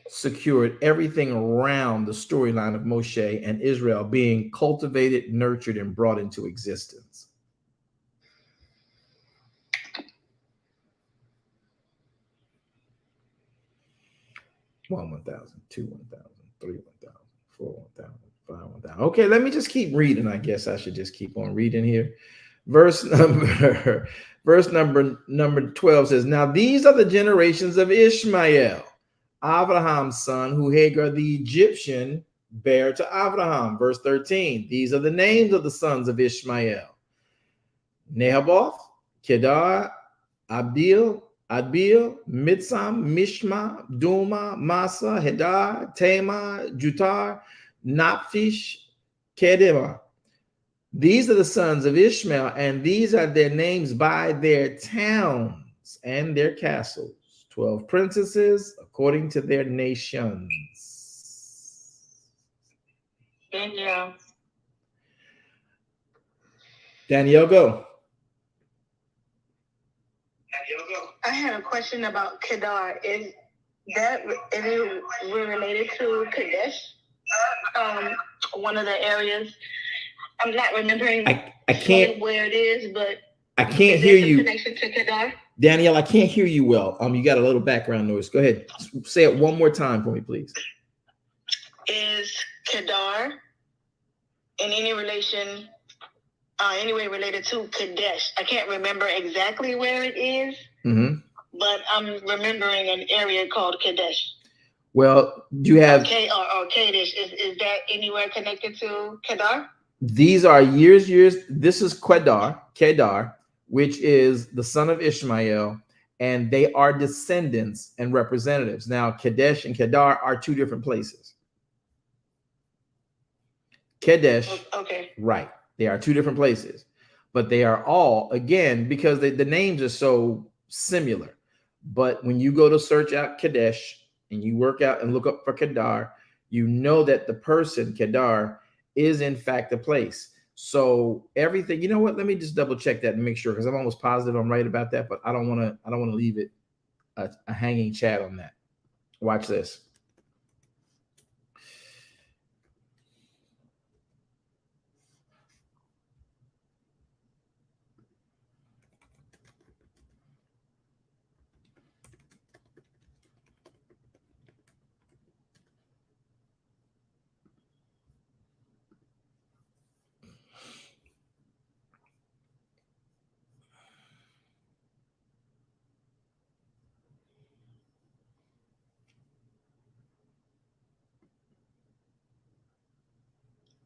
secured everything around the storyline of Moshe and Israel being cultivated, nurtured, and brought into existence. One 1,000, two 1,000, three 1,000, four 1,000, five 1,000. Okay, let me just keep reading. I guess I should just keep on reading here. Verse number 12 says, "Now these are the generations of Ishmael, Abraham's son, who Hagar the Egyptian bare to Abraham." Verse 13, "These are the names of the sons of Ishmael: Nehaboth, Kedar, Adbeel, Mitsam, Mishma, Duma, Masa, Hedar, Tamar, Jutar, Naphish, Kedema. These are the sons of Ishmael, and these are their names by their towns and their castles. 12 princesses according to their nations."
Yeah.
Danielle, go.
I had a question about Kedar. Is it related to Kadesh? One of the areas. I'm not remembering
I can't
where it is, but
I can't hear you.
Connection to Kedar.
Danielle, I can't hear you well. You got a little background noise. Go ahead. Say it one more time for me, please.
Is Kedar in any relation, anyway related to Kadesh? I can't remember exactly where it is, but I'm remembering an area called Kadesh.
Well, you have
or Kadesh. Is that anywhere connected to Kedar?
These are years. This is Kedar, which is the son of Ishmael, and they are descendants and representatives. Now, Kadesh and Kedar are two different places. Kadesh,
okay,
right? They are two different places, but they are all, again, because the names are so similar. But when you go to search out Kadesh and you work out and look up for Kedar, you know that the person Kedar is in fact a place. So everything, you know what? Let me just double check that and make sure, because I'm almost positive I'm right about that, but I don't want to leave it a hanging chat on that. Watch this.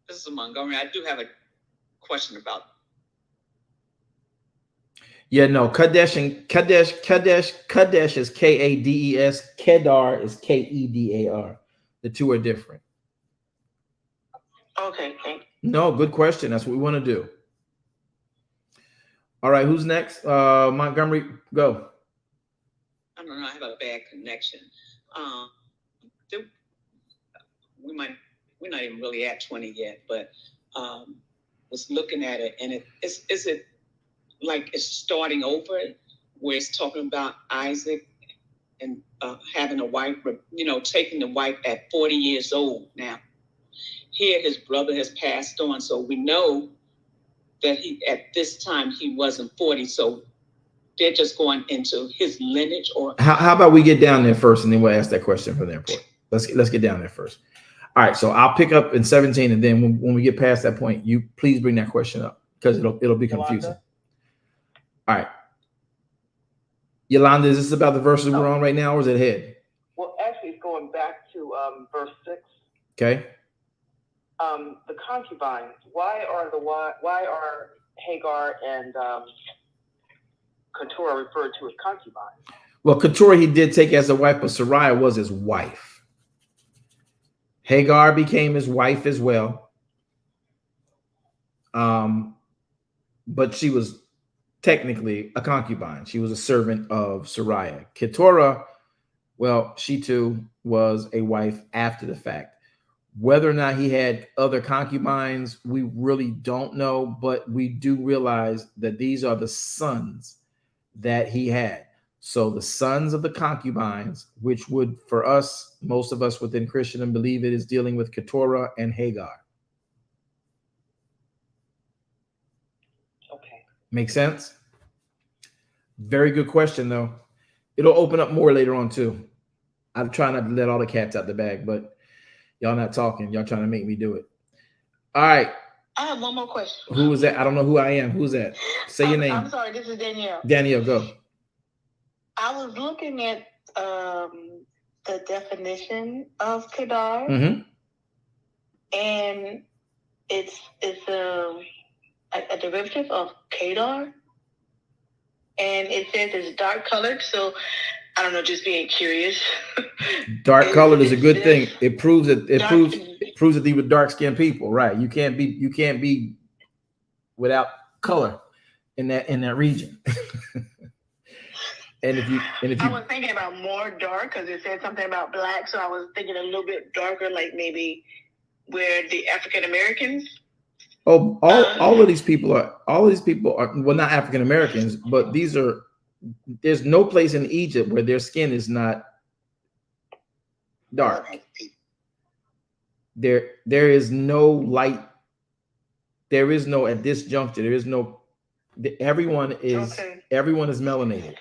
This is Montgomery. I do have a question about.
Yeah, no, Kadesh is Kades. Kedar is Kedar. The two are different.
Okay.
No, good question. That's what we want to do. All right, who's next? Montgomery, go.
I don't know. I have a bad connection. We're not even really at 20 yet, but was looking at it, and is it like it's starting over, where it's talking about Isaac and having a wife, taking the wife at 40 years old. Now, here his brother has passed on, so we know that at this time he wasn't 40. So they're just going into his lineage, or
how about we get down there first, and then we'll ask that question from there. Let's get down there first. All right, so I'll pick up in 17, and then when we get past that point, you please bring that question up because it'll be confusing. All right, Yolanda, is this about the verses we're on right now, or is it ahead?
Well, actually, it's going back to verse 6.
Okay.
The concubines. Why are Hagar and Keturah referred to as concubines?
Well, Keturah he did take as a wife, but Sarai was his wife. Hagar became his wife as well. But she was technically a concubine. She was a servant of Sarai. Keturah, well, she too was a wife after the fact. Whether or not he had other concubines, we really don't know, but we do realize that these are the sons that he had. So the sons of the concubines, which would, for us, most of us within Christendom believe it is dealing with Keturah and Hagar.
Okay.
Make sense? Very good question, though. It'll open up more later on, too. I'm trying not to let all the cats out the bag, but y'all not talking. Y'all trying to make me do it. All right.
I have one more question.
Who is that? I don't know who I am. Who's that? Say your name.
I'm sorry, this is Danielle.
Danielle, go.
I was looking at the definition of Kedar,
Mm-hmm.
and it's a derivative of Kedar, and it says it's dark colored. So I don't know, just being curious.
Dark colored is a good thing. It proves that they were dark skinned people, right? You can't be without color in that region. And if you
I was thinking about more dark because it said something about black, so I was thinking a little bit darker, like maybe where the African Americans.
Oh, all of these people are well, not African Americans, but there's no place in Egypt where their skin is not dark. There is no light. There is no, at this juncture, there is no, everyone is melanated.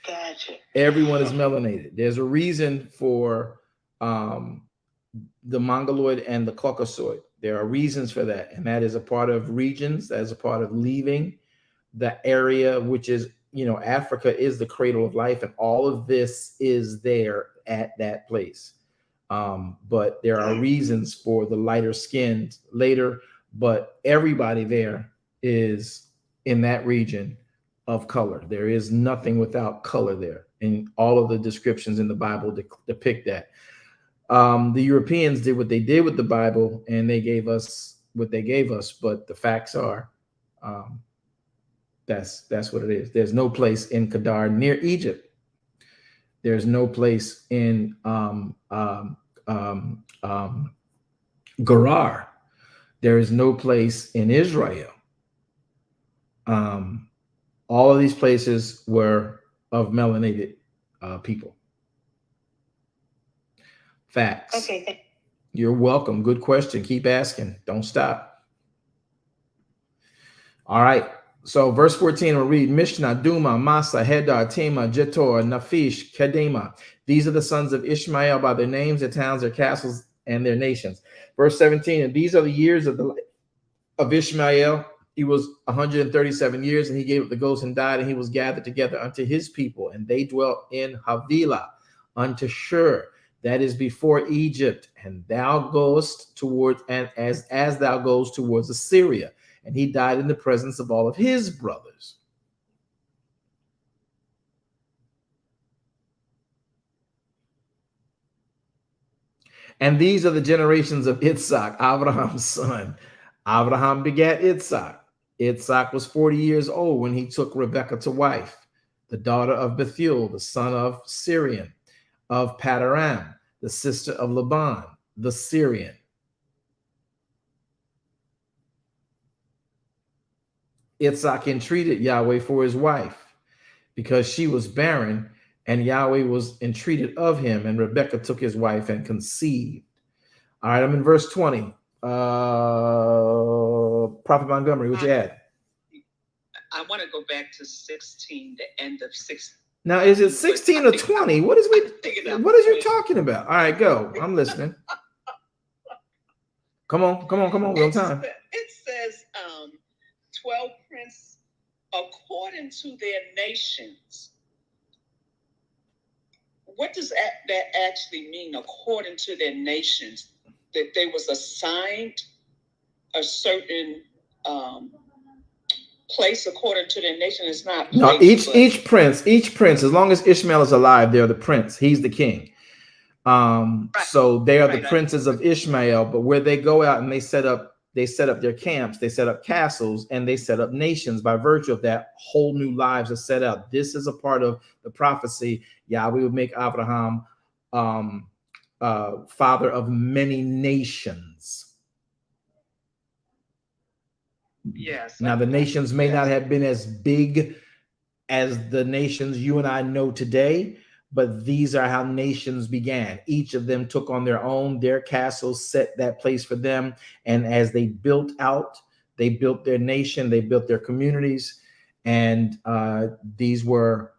Gotcha.
Everyone is melanated. There's a reason for the Mongoloid and the Caucasoid. There are reasons for that, and that is a part of regions. That is a part of leaving the area, which is, Africa is the cradle of life, and all of this is there at that place. But there are reasons for the lighter skinned later, but everybody there is in that region of color. There is nothing without color there, and all of the descriptions in the Bible depict that. The Europeans did what they did with the Bible, and they gave us what they gave us, but the facts are that's what it is. There's no place in Kedar near Egypt. There's no place in Gerar. There is no place in Israel. All of these places were of melanated people. Facts.
Okay.
You're welcome. Good question. Keep asking. Don't stop. All right. So verse 14, we'll read Mishnah, Duma, Masa, Hedar, Tema, Jetor, Naphish, Kedema. These are the sons of Ishmael by their names, their towns, their castles, and their nations. Verse 17, and these are the years of Ishmael. He was 137 years, and he gave up the ghost and died, and he was gathered together unto his people, and they dwelt in Havilah unto Shur. That is before Egypt, and thou goest towards, and as thou goes towards Assyria. And he died in the presence of all of his brothers. And these are the generations of Itzhak, Abraham's son. Abraham begat Itzhak. Itzhak was 40 years old when he took Rebekah to wife, the daughter of Bethuel, the son of Syrian, of Padaram, the sister of Laban, the Syrian. Itzhak entreated Yahweh for his wife because she was barren, and Yahweh was entreated of him, and Rebekah took his wife and conceived. All right, I'm in verse 20. Prophet Montgomery, what you add?
I want to go back to 16, the end of 16.
Now, is it 16 or 20? What is you talking about? All right, go. I'm listening. Come on. We're on time.
It says 12 princes according to their nations. What does that actually mean, according to their nations? That they was assigned a certain place according to their nation. Is not
no, each prince, as long as Ishmael is alive, they're the prince. He's the king. Right. So they are the princes of Ishmael, but where they go out and they set up their camps, they set up castles, and they set up nations. By virtue of that, whole new lives are set up. This is a part of the prophecy. Yahweh would make Abraham father of many nations.
Yes.
Now the nations may not have been as big as the nations you and I know today, but these are how nations began. Each of them took on their castles, set that place for them. And as they built out, they built their nation, they built their communities. And they were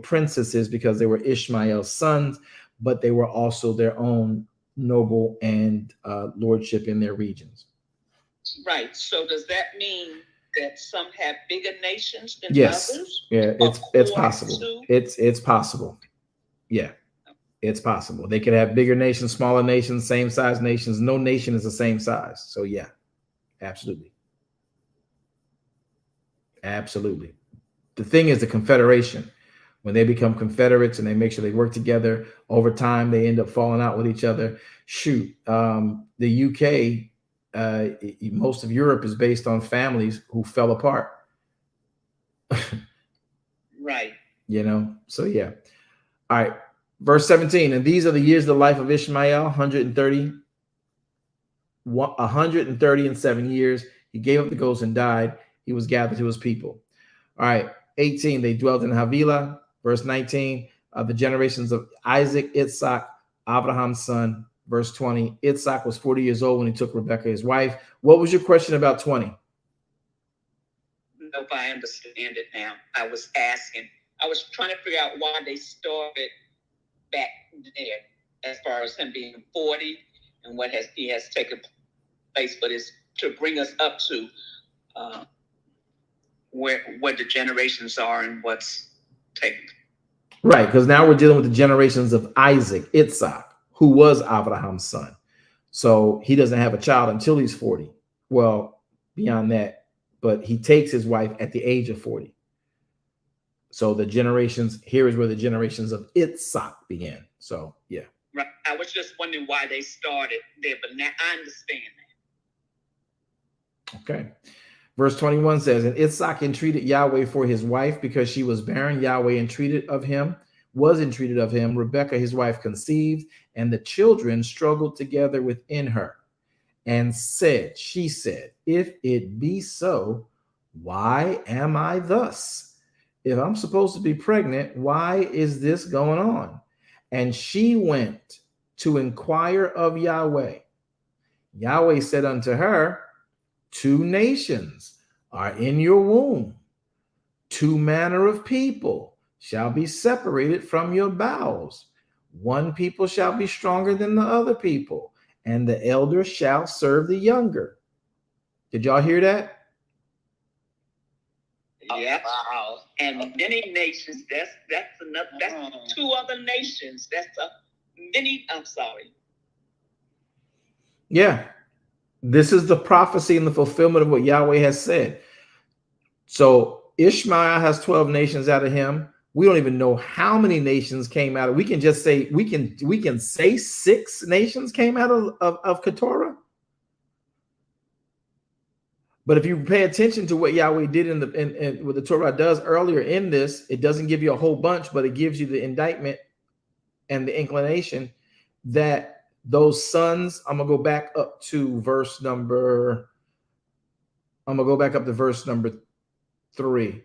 princesses because they were Ishmael's sons, but they were also their own noble and lordship in their regions.
Right. So does that mean that some have bigger nations than
yes.
others?
Yeah, it's possible. It's possible. Yeah, it's possible. They could have bigger nations, smaller nations, same size nations. No nation is the same size. So yeah, absolutely. Absolutely. The thing is the confederation. When they become confederates and they make sure they work together, over time they end up falling out with each other. Shoot, the UK, most of Europe is based on families who fell apart.
Right.
You know, so yeah. All right. Verse 17. And these are the years of the life of Ishmael, 137 years. He gave up the ghost and died. He was gathered to his people. All right. 18. They dwelt in Havilah. Verse 19. The generations of Isaac, Yitzhak, Abraham's son. Verse 20. Yitzhak was 40 years old when he took Rebekah, his wife. What was your question about 20?
Nope, I understand it now. I was trying to figure out why they started back there as far as him being 40 and what he has taken place, but it's to bring us up to where the generations are and what's taken.
Right, because now we're dealing with the generations of Isaac, Yitzhak, who was Abraham's son. So he doesn't have a child until he's 40. Well, beyond that, but he takes his wife at the age of 40. So the generations, here is where the generations of Yitzhak began. So, yeah.
Right. I was just wondering why they started there, but now I understand that.
Okay. Verse 21 says, and Yitzhak entreated Yahweh for his wife because she was barren. Yahweh was entreated of him. Rebekah, his wife, conceived, and the children struggled together within her. And she said, if it be so, why am I thus? If I'm supposed to be pregnant, why is this going on? And she went to inquire of Yahweh. Yahweh said unto her, 2 nations are in your womb. 2 manner of people shall be separated from your bowels. 1 people shall be stronger than the other people, and the elder shall serve the younger. Did y'all hear that?
Yeah. Wow. And many nations, that's 2 other nations. I'm sorry.
Yeah. This is the prophecy and the fulfillment of what Yahweh has said. So Ishmael has 12 nations out of him. We don't even know how many nations came out of. We can just say we can say 6 nations came out of Keturah. But if you pay attention to what Yahweh did in what the Torah does earlier in this, it doesn't give you a whole bunch, but it gives you the indictment and the inclination that those sons. I'm gonna go back up to verse number 3.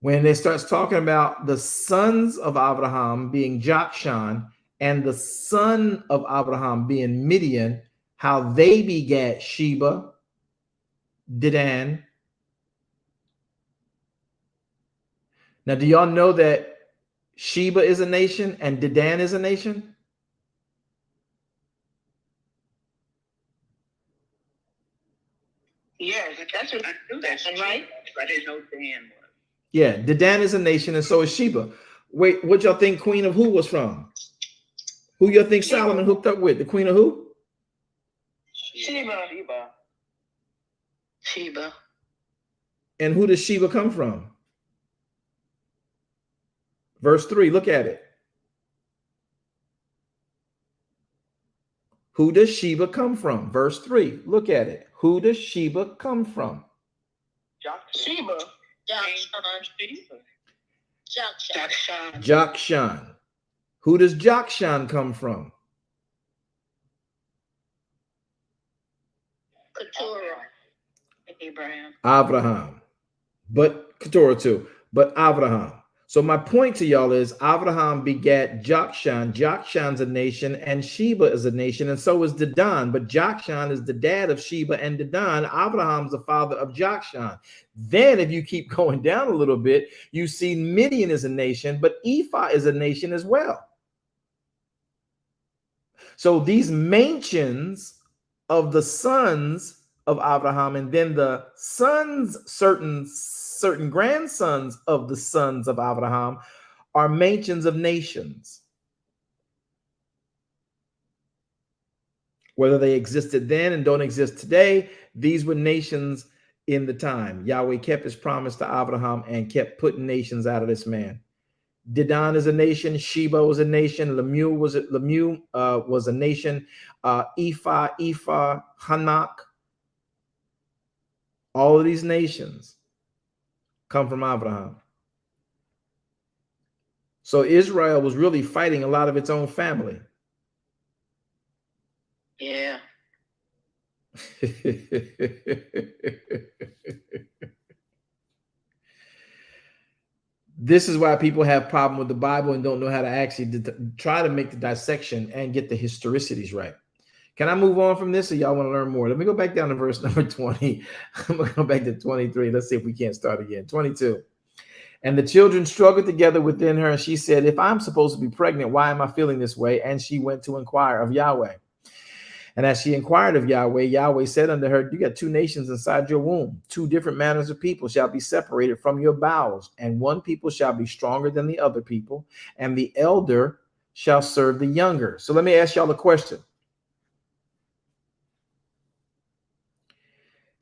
When it starts talking about the sons of Abraham being Jokshan and the son of Abraham being Midian, how they begat Sheba, Dedan, Now, do y'all know that Sheba is a nation and Dedan is a nation?
Yes, that's what
I knew that,
right?
I didn't know Dan was.
Yeah, Dedan is a nation and so is Sheba. Wait, what y'all think Queen of who was from? Who y'all think Solomon hooked up with? The Queen of who?
Sheba. Sheba.
And who does Sheba come from? Verse 3, look at it. Who does Sheba come from? Verse 3, look at it. Who does Sheba come from?
Sheba. Jokshan.
Jokshan. Who does Jokshan come from?
Keturah. Abraham.
Abraham. But Keturah too. But Abraham. So my point to y'all is Abraham begat Jokshan. Jokshan's a nation and Sheba is a nation and so is Dedan. But Jokshan is the dad of Sheba and Dedan. Abraham's the father of Jokshan. Then if you keep going down a little bit, you see Midian is a nation, but Ephah is a nation as well. So these mentions of the sons of Abraham and then the sons, certain grandsons of the sons of Abraham are mentions of nations. Whether they existed then and don't exist today, these were nations in the time. Yahweh kept his promise to Abraham and kept putting nations out of this man. Dedan is a nation. Sheba was a nation. Lemuel was a nation. Ephah, Hanak. All of these nations come from Abraham. So Israel was really fighting a lot of its own family.
Yeah.
This is why people have problem with the Bible and don't know how to actually try to make the dissection and get the historicities right. Can I move on from this or y'all want to learn more? Let me go back down to verse number 20. I'm going to go back to 23. Let's see if we can't start again. 22. And the children struggled together within her. And she said, if I'm supposed to be pregnant, why am I feeling this way? And she went to inquire of Yahweh. And as she inquired of Yahweh, Yahweh said unto her, you got two nations inside your womb. Two different manners of people shall be separated from your bowels. And one people shall be stronger than the other people. And the elder shall serve the younger. So let me ask y'all a question.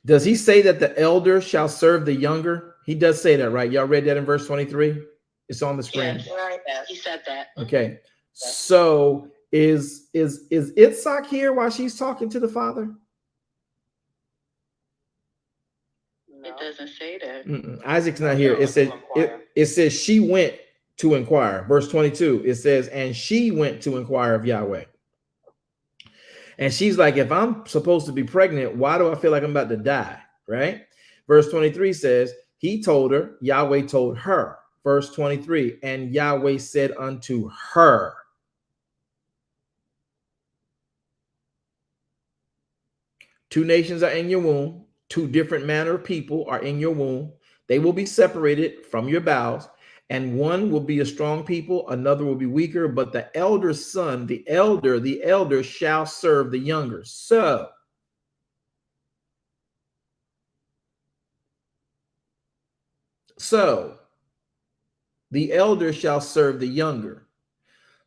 Does he say that the elder shall serve the younger? He does say that, right? Y'all read that in verse 23? It's on the screen.
Yes, right. He said that.
Okay. So is Itzhak here while she's talking to the father?
It doesn't say that.
Isaac's not here. It says she went to inquire. Verse 22, it says, and she went to inquire of Yahweh. And she's like, if I'm supposed to be pregnant, why do I feel like I'm about to die? Right? Verse 23 says, he told her, Yahweh told her. Verse 23, and Yahweh said unto her. Two nations are in your womb. Two different manner of people are in your womb. They will be separated from your bowels. And one will be a strong people, another will be weaker, but the elder son, the elder shall serve the younger. So the elder shall serve the younger.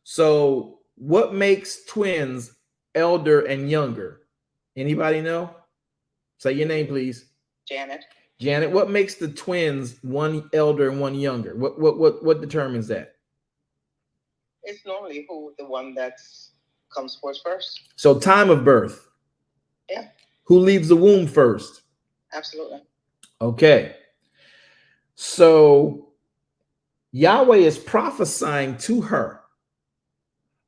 So what makes twins elder and younger? Anybody know? Say your name, please.
Janet.
Janet, what makes the twins one elder and one younger? What determines that?
It's normally the one that comes forth first.
So time of birth.
Yeah.
Who leaves the womb first?
Absolutely.
Okay. So Yahweh is prophesying to her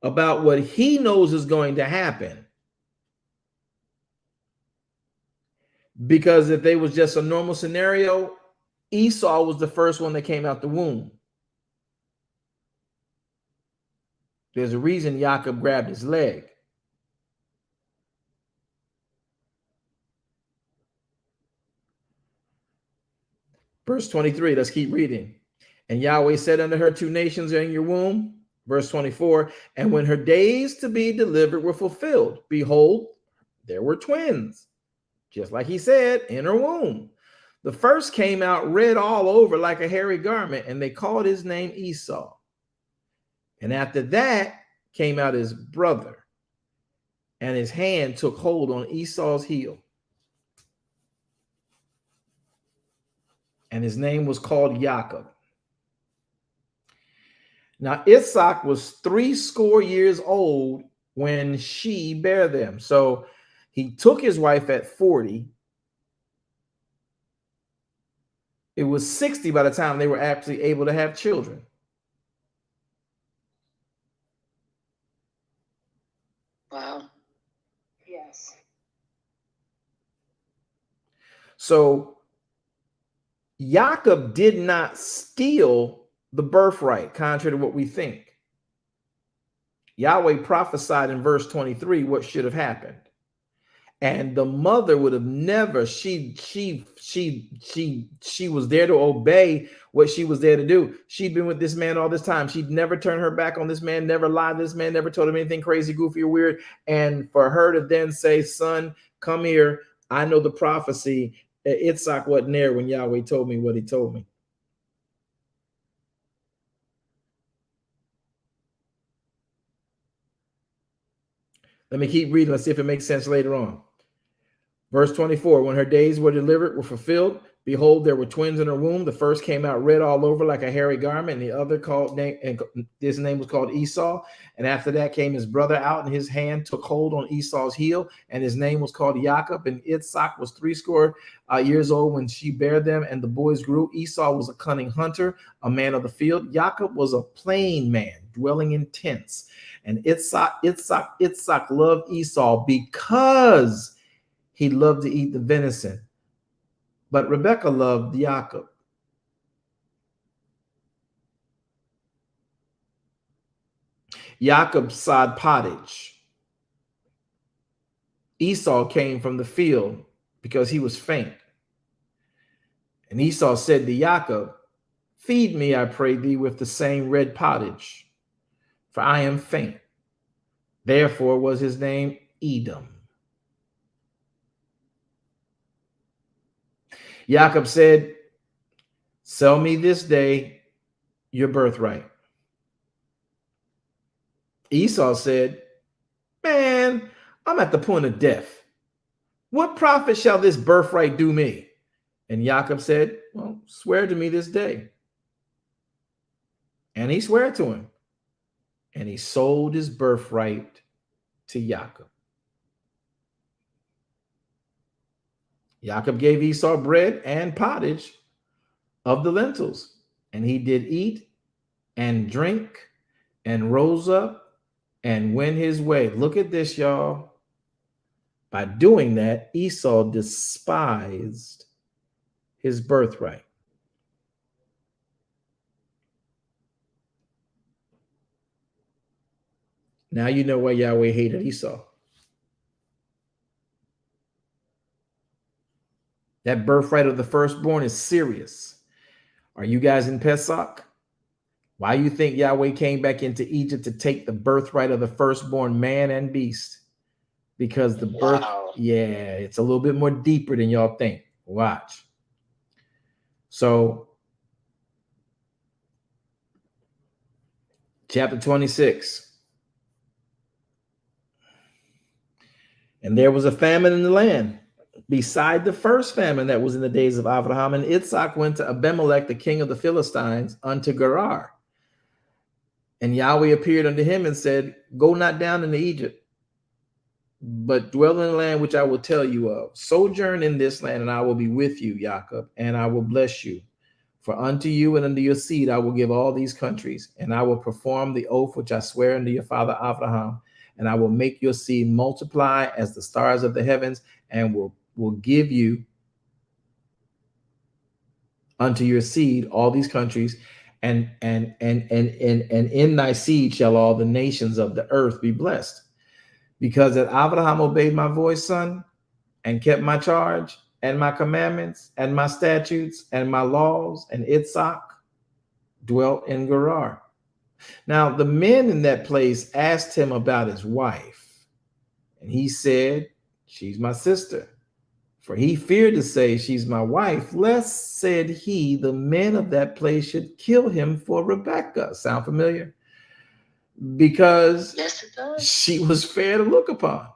about what he knows is going to happen. Because if they was just a normal scenario, Esau was the first one that came out the womb. There's a reason Jacob grabbed his leg. Verse 23, let's keep reading. And Yahweh said unto her, 2 nations are in your womb. Verse 24, and when her days to be delivered were fulfilled, behold, there were twins, just like he said, in her womb. The first came out red all over like a hairy garment, and they called his name Esau. And after that came out his brother, and his hand took hold on Esau's heel. And his name was called Jacob. Now, Isaac was 80 years old when she bare them. So he took his wife at 40. It was 60 by the time they were actually able to have children.
Wow.
Yes.
So Jacob did not steal the birthright, contrary to what we think. Yahweh prophesied in verse 23 what should have happened. And the mother would have never, she was there to obey what she was there to do. She'd been with this man all this time. She'd never turned her back on this man, never lied to this man, never told him anything crazy, goofy, or weird. And for her to then say, son, come here. I know the prophecy. Yitzhak wasn't there when Yahweh told me what he told me. Let me keep reading. Let's see if it makes sense later on. Verse 24, when her days were delivered, were fulfilled, behold, there were twins in her womb. The first came out red all over like a hairy garment, and the other his name was called Esau. And after that came his brother out, and his hand took hold on Esau's heel, and his name was called Jacob. And Isaac was 80 years old when she bare them, and the boys grew. Esau was a cunning hunter, a man of the field. Jacob was a plain man, dwelling in tents. And Isaac loved Esau because he loved to eat the venison. But Rebekah loved Jacob. Jacob sod pottage. Esau came from the field because he was faint. And Esau said to Jacob, feed me, I pray thee, with the same red pottage, for I am faint. Therefore was his name Edom. Jacob said, sell me this day your birthright. Esau said, man, I'm at the point of death. What profit shall this birthright do me? And Jacob said, well, swear to me this day. And he swore to him. And he sold his birthright to Jacob. Jacob gave Esau bread and pottage of the lentils, and he did eat and drink and rose up and went his way. Look at this, y'all. By doing that, Esau despised his birthright. Now you know why Yahweh hated Esau. That birthright of the firstborn is serious. Are you guys in Pesach? Why you think Yahweh came back into Egypt to take the birthright of the firstborn man and beast? Because the birth, yeah, it's a little bit more deeper than y'all think. Watch. So, chapter 26. And there was a famine in the land, beside the first famine that was in the days of Abraham. And Isaac went to Abimelech, the king of the Philistines, unto Gerar. And Yahweh appeared unto him and said, go not down into Egypt, but dwell in the land which I will tell you of. Sojourn in this land, and I will be with you, Jacob, and I will bless you. For unto you and unto your seed I will give all these countries, and I will perform the oath which I swear unto your father Abraham, and I will make your seed multiply as the stars of the heavens, and will give you unto your seed all these countries, and in thy seed shall all the nations of the earth be blessed. Because that Abraham obeyed my voice, son, and kept my charge and my commandments and my statutes and my laws, and Isaac dwelt in Gerar. Now, the men in that place asked him about his wife, and he said, she's my sister. For he feared to say, she's my wife, lest, said he, the men of that place should kill him for Rebekah. Sound familiar? Because
Yes, it does.
she was fair to look upon.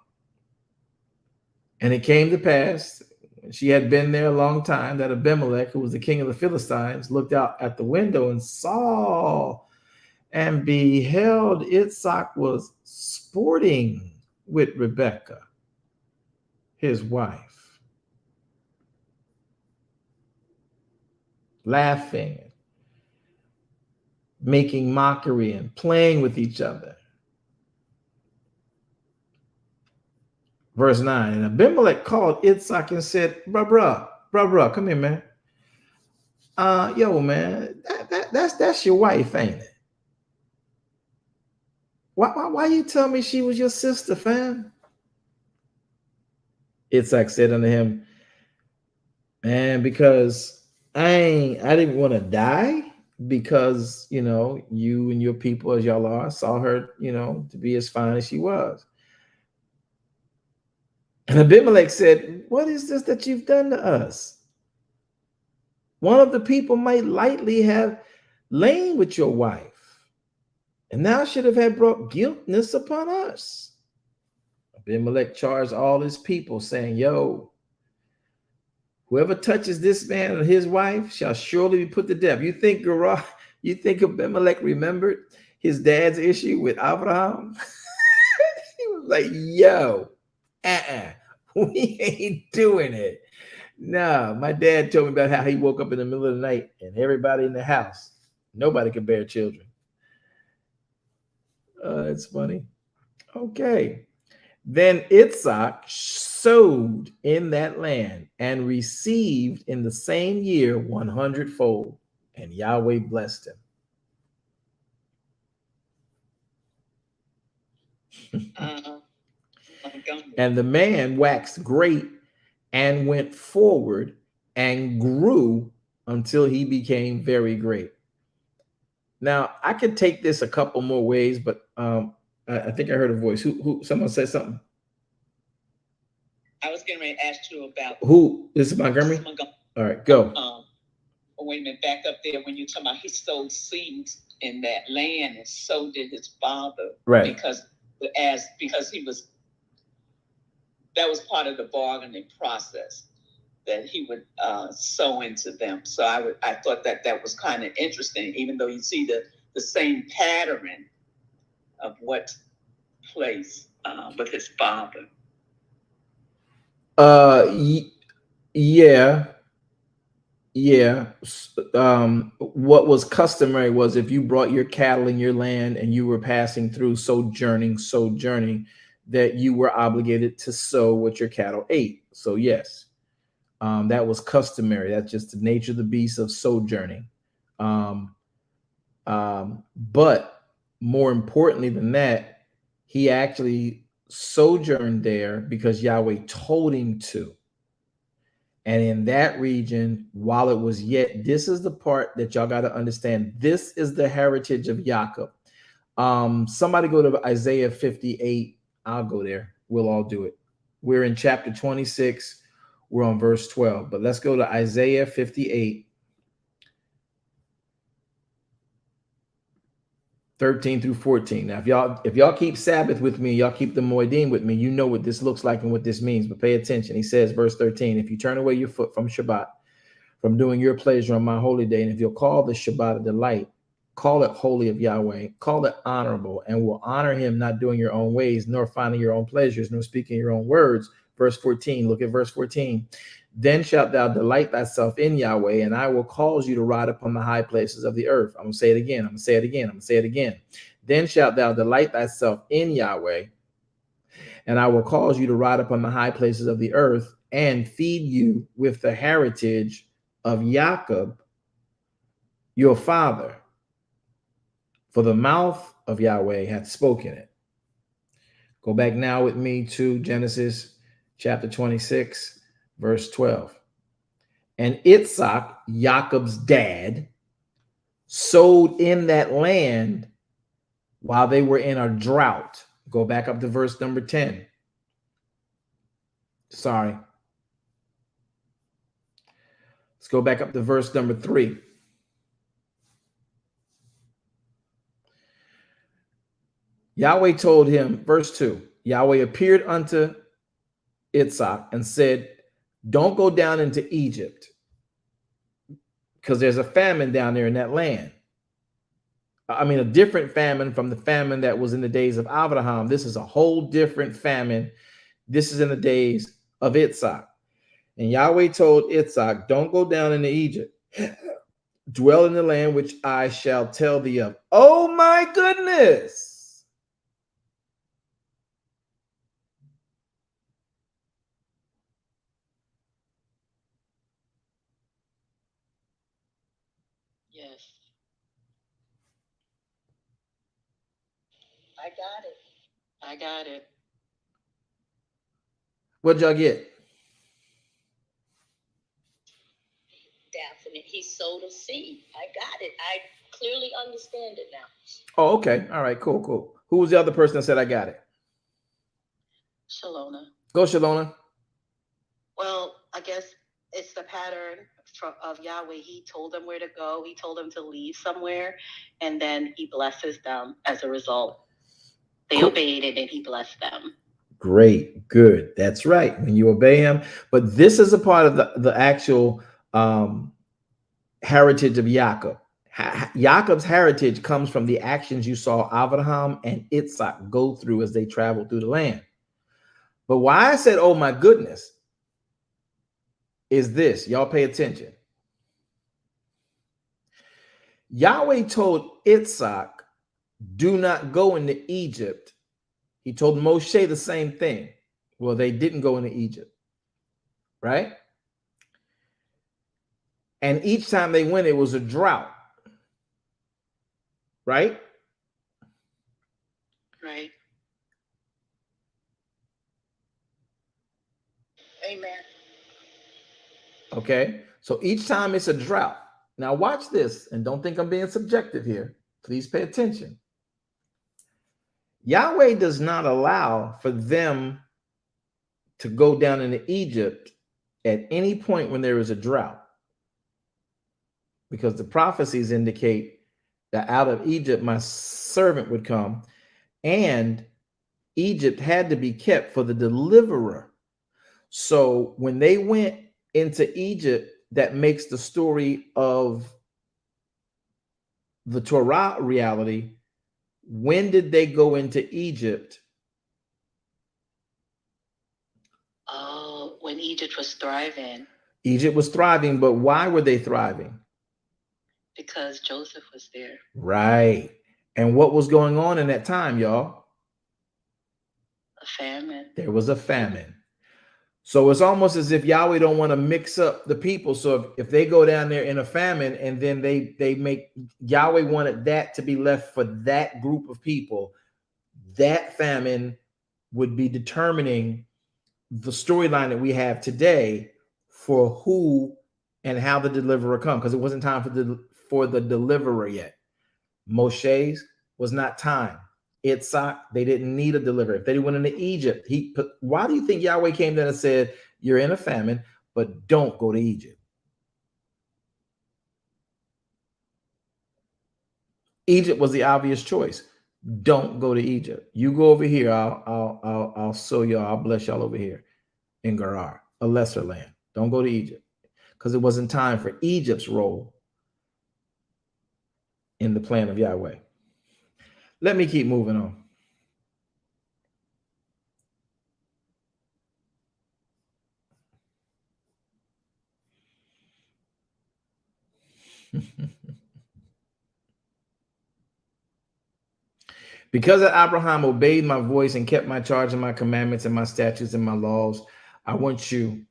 And it came to pass, she had been there a long time, that Abimelech, who was the king of the Philistines, looked out at the window and saw and beheld Isaac was sporting with Rebekah, his wife, laughing, making mockery and playing with each other. Verse 9, and Abimelech called Isaac and said, bruh, come here, man. Yo, man, that's your wife, ain't it? Why you tell me she was your sister, fam? Isaac said unto him, man, because I didn't want to die, because, you know, you and your people, as y'all are, saw her, you know, to be as fine as she was. And Abimelech said, what is this that you've done to us? One of the people might lightly have lain with your wife, and thou should have had brought guiltness upon us. Abimelech charged all his people, saying, yo, whoever touches this man and his wife shall surely be put to death. You think Abimelech remembered his dad's issue with Abraham? He was like, yo, we ain't doing it. No, my dad told me about how he woke up in the middle of the night and everybody in the house, nobody could bear children. It's funny. Okay. Then Isaac sowed in that land and received in the same year 100-fold, and Yahweh blessed him. And the man waxed great and went forward and grew until he became very great. Now, I could take this a couple more ways, but I think I heard a voice. Who? Someone said something.
I was getting ready to ask you about
who. This is Montgomery. All right, go.
Wait a minute, back up there when you talking about he sowed seeds in that land, and so did his father.
Right.
Because he was, that was part of the bargaining process, that he would sow into them. So I thought that was kind of interesting, even though you see the same pattern of what place with his father.
Yeah. What was customary was if you brought your cattle in your land and you were passing through sojourning, that you were obligated to sow what your cattle ate. So yes, that was customary. That's just the nature of the beast of sojourning. But more importantly than that, he actually sojourned there because Yahweh told him to. And in that region, while it was yet, this is the part that y'all got to understand. This is the heritage of Jacob. Somebody go to Isaiah 58. I'll go there. We'll all do it. We're in chapter 26. We're on verse 12. But let's go to Isaiah 58. 13 through 14. Now, if y'all keep Sabbath with me, y'all keep the Moedim with me, you know what this looks like and what this means. But pay attention. He says, verse 13, if you turn away your foot from Shabbat, from doing your pleasure on my holy day, and if you'll call the Shabbat a delight, call it holy of Yahweh, call it honorable, and will honor him, not doing your own ways, nor finding your own pleasures, nor speaking your own words. Verse 14, look at verse 14. Then shalt thou delight thyself in Yahweh, and I will cause you to ride upon the high places of the earth. I'm going to say it again. I'm going to say it again. I'm going to say it again. Then shalt thou delight thyself in Yahweh, and I will cause you to ride upon the high places of the earth and feed you with the heritage of Jacob, your father. For the mouth of Yahweh hath spoken it. Go back now with me to Genesis chapter 26. Verse 12. And Isaac, Jacob's dad, sowed in that land while they were in a drought. Go back up to verse number 10. Sorry. Let's go back up to verse number 3. Yahweh told him, verse 2, Yahweh appeared unto Yitzhak and said, don't go down into Egypt because there's a famine down there in that land. I mean, a different famine from the famine that was in the days of Abraham. This is a whole different famine. This is in the days of Yitzhak. And Yahweh told Yitzhak, don't go down into Egypt. Dwell in the land which I shall tell thee of. Oh my goodness.
Yes. I got it. I got it.
What'd y'all get?
Definitely. He sowed a seed. I got it. I clearly understand it now.
Oh, okay. All right, cool, cool. Who was the other person that said I got it?
Shalona.
Go, Shalona.
Well, I guess it's the pattern of Yahweh. He told them where to go. He told them to leave somewhere, and then he blesses them as a result. They obeyed it, and he blessed them. Great,
good. That's right. When you obey him. But this is a part of the actual heritage of Jacob. Jacob's heritage comes from the actions you saw Abraham and Yitzhak go through as they traveled through the land. But why I said, oh my goodness, is this. Y'all pay attention. Yahweh told Yitzhak, do not go into Egypt. He told Moshe the same thing. Well, they didn't go into Egypt, right? And each time they went, it was a drought, right?
Right. Amen.
Okay, so each time it's a drought. Now watch this, and don't think I'm being subjective here. Please pay attention. Yahweh does not allow for them to go down into Egypt at any point when there is a drought, because the prophecies indicate that out of Egypt my servant would come, and Egypt had to be kept for the deliverer. So when they went into Egypt, that makes the story of the Torah reality. When did they go into Egypt?
Oh, when Egypt was thriving.
Egypt was thriving, but why were they thriving?
Because Joseph was there.
Right. And what was going on in that time, y'all?
A famine.
There was a famine. So it's almost as if Yahweh don't want to mix up the people. So if they go down there in a famine and then they make, Yahweh wanted that to be left for that group of people, that famine would be determining the storyline that we have today for who and how the deliverer come, because it wasn't time for the deliverer yet. Moshe's was not time. Yitzhak, they didn't need a deliverer. If they went into Egypt, why do you think Yahweh came down and said, you're in a famine, but don't go to Egypt? Egypt was the obvious choice. Don't go to Egypt. You go over here. I'll sow y'all. I'll bless y'all over here in Gerar, a lesser land. Don't go to Egypt, because it wasn't time for Egypt's role in the plan of Yahweh. Let me keep moving on. Because Abraham obeyed my voice and kept my charge and my commandments and my statutes and my laws, I want you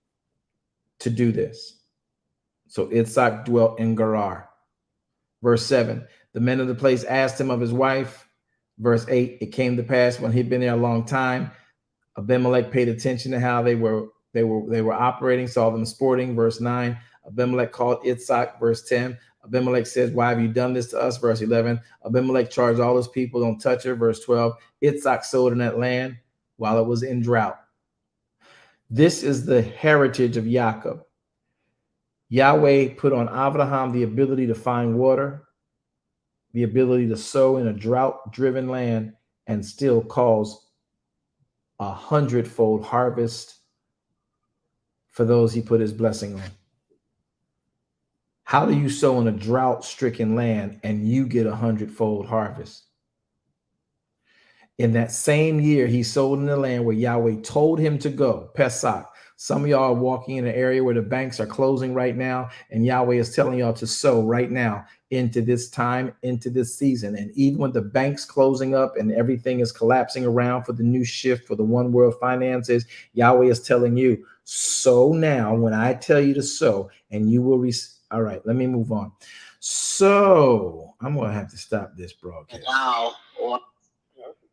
to do this. So Yitzhak dwelt in Gerar. Verse 7, the men of the place asked him of his wife. Verse 8, it came to pass when he'd been there a long time, Abimelech paid attention to how they were operating, saw them sporting. Verse 9, Abimelech called Yitzhak. Verse 10, Abimelech says, why have you done this to us? Verse 11. Abimelech charged all his people, don't touch her. Verse 12. Yitzhak sowed in that land while it was in drought. This is the heritage of Jacob. Yahweh put on Abraham the ability to find water, the ability to sow in a drought-driven land, and still cause 100-fold harvest for those he put his blessing on. How do you sow in a drought-stricken land and you get 100-fold harvest? In that same year, he sowed in the land where Yahweh told him to go, Pesach. Some of y'all are walking in an area where the banks are closing right now, and Yahweh is telling y'all to sow right now into this time, into this season. And even when the bank's closing up and everything is collapsing around for the new shift for the one world finances, Yahweh is telling you, sow now when I tell you to sow, and you will receive. All right, let me move on. So I'm going to have to stop this broadcast.
Wow.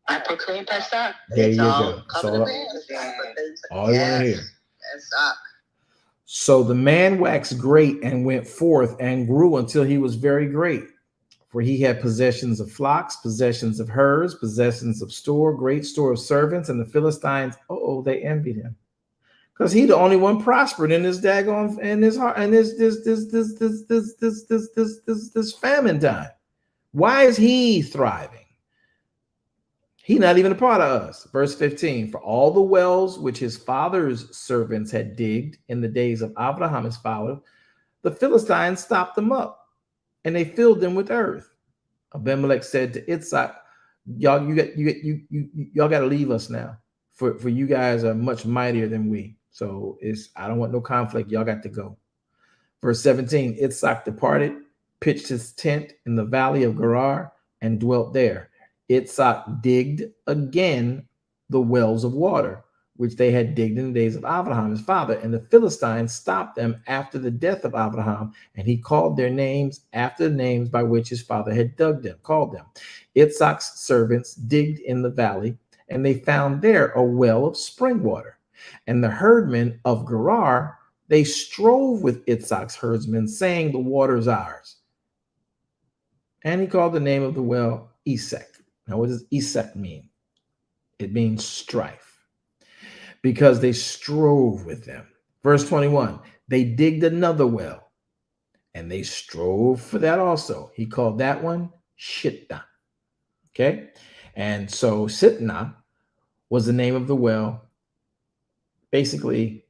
I proclaim Pesach.
There you go. So all you want to hear.
Pesach.
So the man waxed great and went forth and grew until he was very great. For he had possessions of flocks, possessions of herds, possessions of store, great store of servants, and the Philistines, they envied him. Because he the only one prospered in this daggone in his heart and this famine time. Why is he thriving? He's not even a part of us. Verse 15, for all the wells which his father's servants had digged in the days of Abraham his father, the Philistines stopped them up, and they filled them with earth. Abimelech said to Yitzhak, y'all got to leave us now. For you guys are much mightier than we. So I don't want no conflict. Y'all got to go. Verse 17, Yitzhak departed, pitched his tent in the valley of Gerar, and dwelt there. Yitzhak digged again the wells of water, which they had digged in the days of Abraham, his father, and the Philistines stopped them after the death of Abraham, and he called their names after the names by which his father had called them. Yitzhak's servants digged in the valley, and they found there a well of spring water. And the herdmen of Gerar, they strove with Yitzhak's herdsmen, saying, the water is ours. And he called the name of the well Esek. Now, what does Esek mean? It means strife, because they strove with them. Verse 21, they digged another well, and they strove for that also. He called that one Shitna. Okay? And so Sitna was the name of the well. Basically,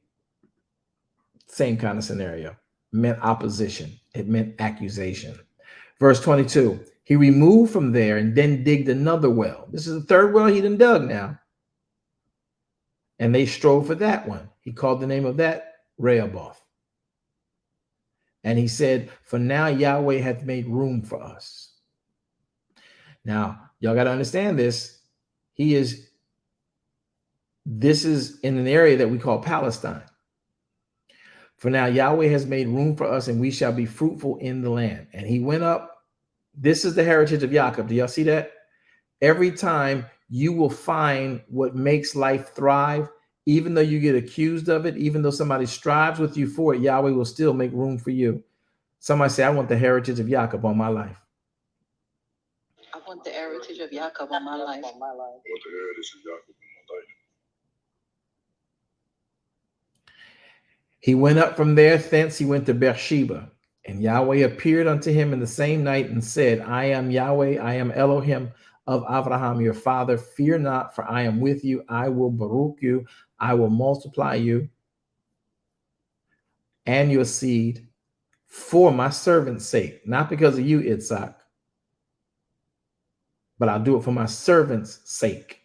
same kind of scenario. It meant opposition. It meant accusation. Verse 22, he removed from there and then digged another well. This is the third well he done dug now. And they strove for that one. He called the name of that Rehoboth. And he said, for now Yahweh hath made room for us. Now, y'all got to understand this. This is in an area that we call Palestine. For now, Yahweh has made room for us, and we shall be fruitful in the land. And he went up. This is the heritage of Jacob. Do y'all see that? Every time you will find what makes life thrive, even though you get accused of it, even though somebody strives with you for it, Yahweh will still make room for you. Somebody say, I want the heritage of Jacob on my life.
I want the heritage of Jacob on my life.
I want the heritage of Jacob in my life.
He went up from there, thence he went to Beersheba. And Yahweh appeared unto him in the same night and said, I am Yahweh, I am Elohim of Abraham your father. Fear not, for I am with you. I will baruch you. I will multiply you and your seed for my servant's sake. Not because of you, Yitzhak, but I'll do it for my servant's sake.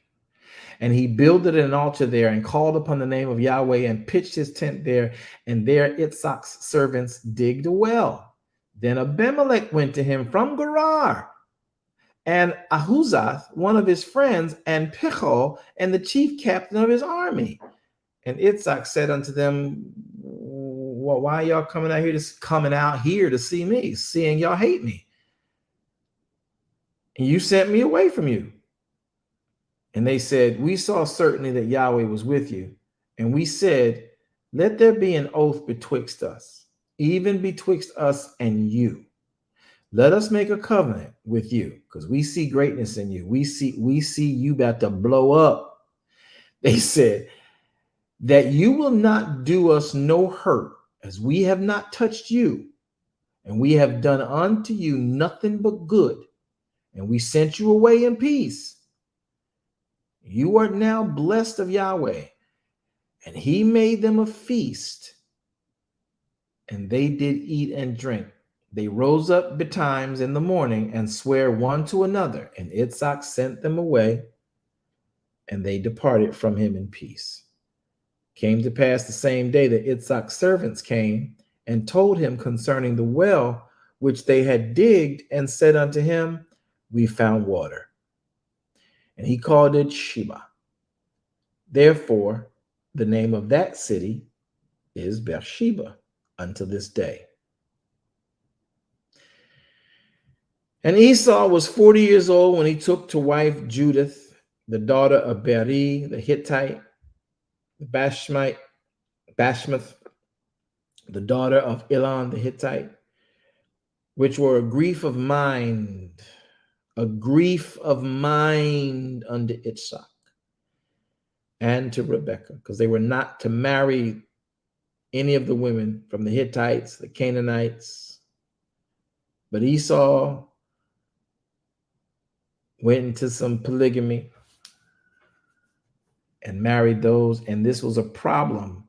And he builded an altar there and called upon the name of Yahweh and pitched his tent there. And there Yitzhak's servants digged a well. Then Abimelech went to him from Gerar, and Ahuzath, one of his friends, and Pichol, and the chief captain of his army. And Yitzhak said unto them, well, why are y'all coming out here to see me, seeing y'all hate me? And you sent me away from you. And they said, we saw certainly that Yahweh was with you. And we said, let there be an oath betwixt us, even betwixt us and you, let us make a covenant with you, because we see greatness in you. We see you about to blow up. They said that you will not do us no hurt, as we have not touched you, and we have done unto you nothing but good, and we sent you away in peace. You are now blessed of Yahweh. And he made them a feast, and they did eat and drink. They rose up betimes in the morning and sware one to another, and Yitzhak sent them away, and they departed from him in peace. Came to pass the same day that Yitzhak's servants came and told him concerning the well which they had digged, and said unto him, we found water. And he called it Sheba. Therefore, the name of that city is Beersheba unto this day. And Esau was 40 years old when he took to wife Judith, the daughter of Beri the Hittite, Bashmath, the daughter of Elon the Hittite, which were a grief of mind unto Yitzhak and to Rebekah, because they were not to marry any of the women from the Hittites, the Canaanites. But Esau went into some polygamy and married those, and this was a problem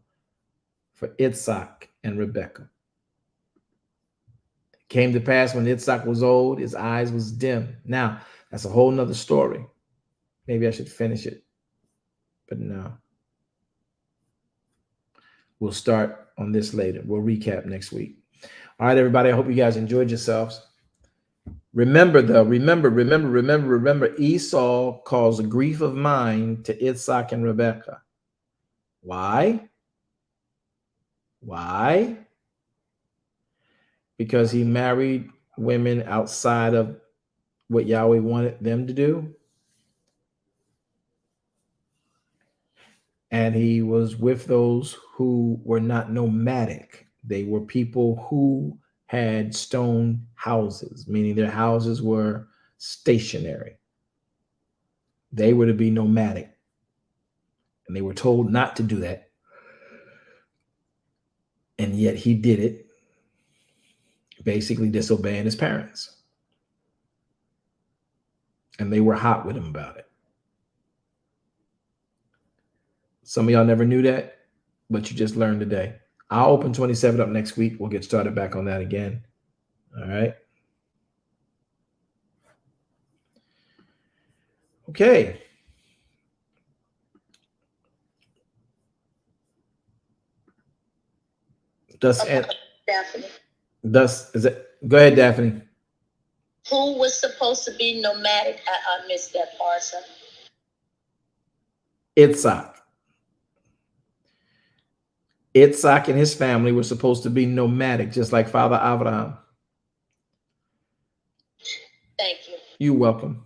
for Yitzhak and Rebekah. It came to pass when Yitzhak was old, his eyes was dim. Now, that's a whole nother story. Maybe I should finish it, but no. We'll start on this later. We'll recap next week. All right, everybody, I hope you guys enjoyed yourselves. Remember, Esau caused a grief of mind to Yitzhak and Rebekah. Why? Because he married women outside of what Yahweh wanted them to do. And he was with those who were not nomadic. They were people who had stone houses, meaning their houses were stationary. They were to be nomadic. And they were told not to do that. And yet he did it, basically disobeying his parents. And they were hot with him about it. Some of y'all never knew that, but you just learned today. I'll open 27 up next week. We'll get started back on that again. All right. Okay.
Daphne.
Go ahead, Daphne.
Who was supposed to be nomadic? I missed that part, sir.
Yitzhak and his family were supposed to be nomadic, just like Father Abraham.
Thank you.
You're welcome.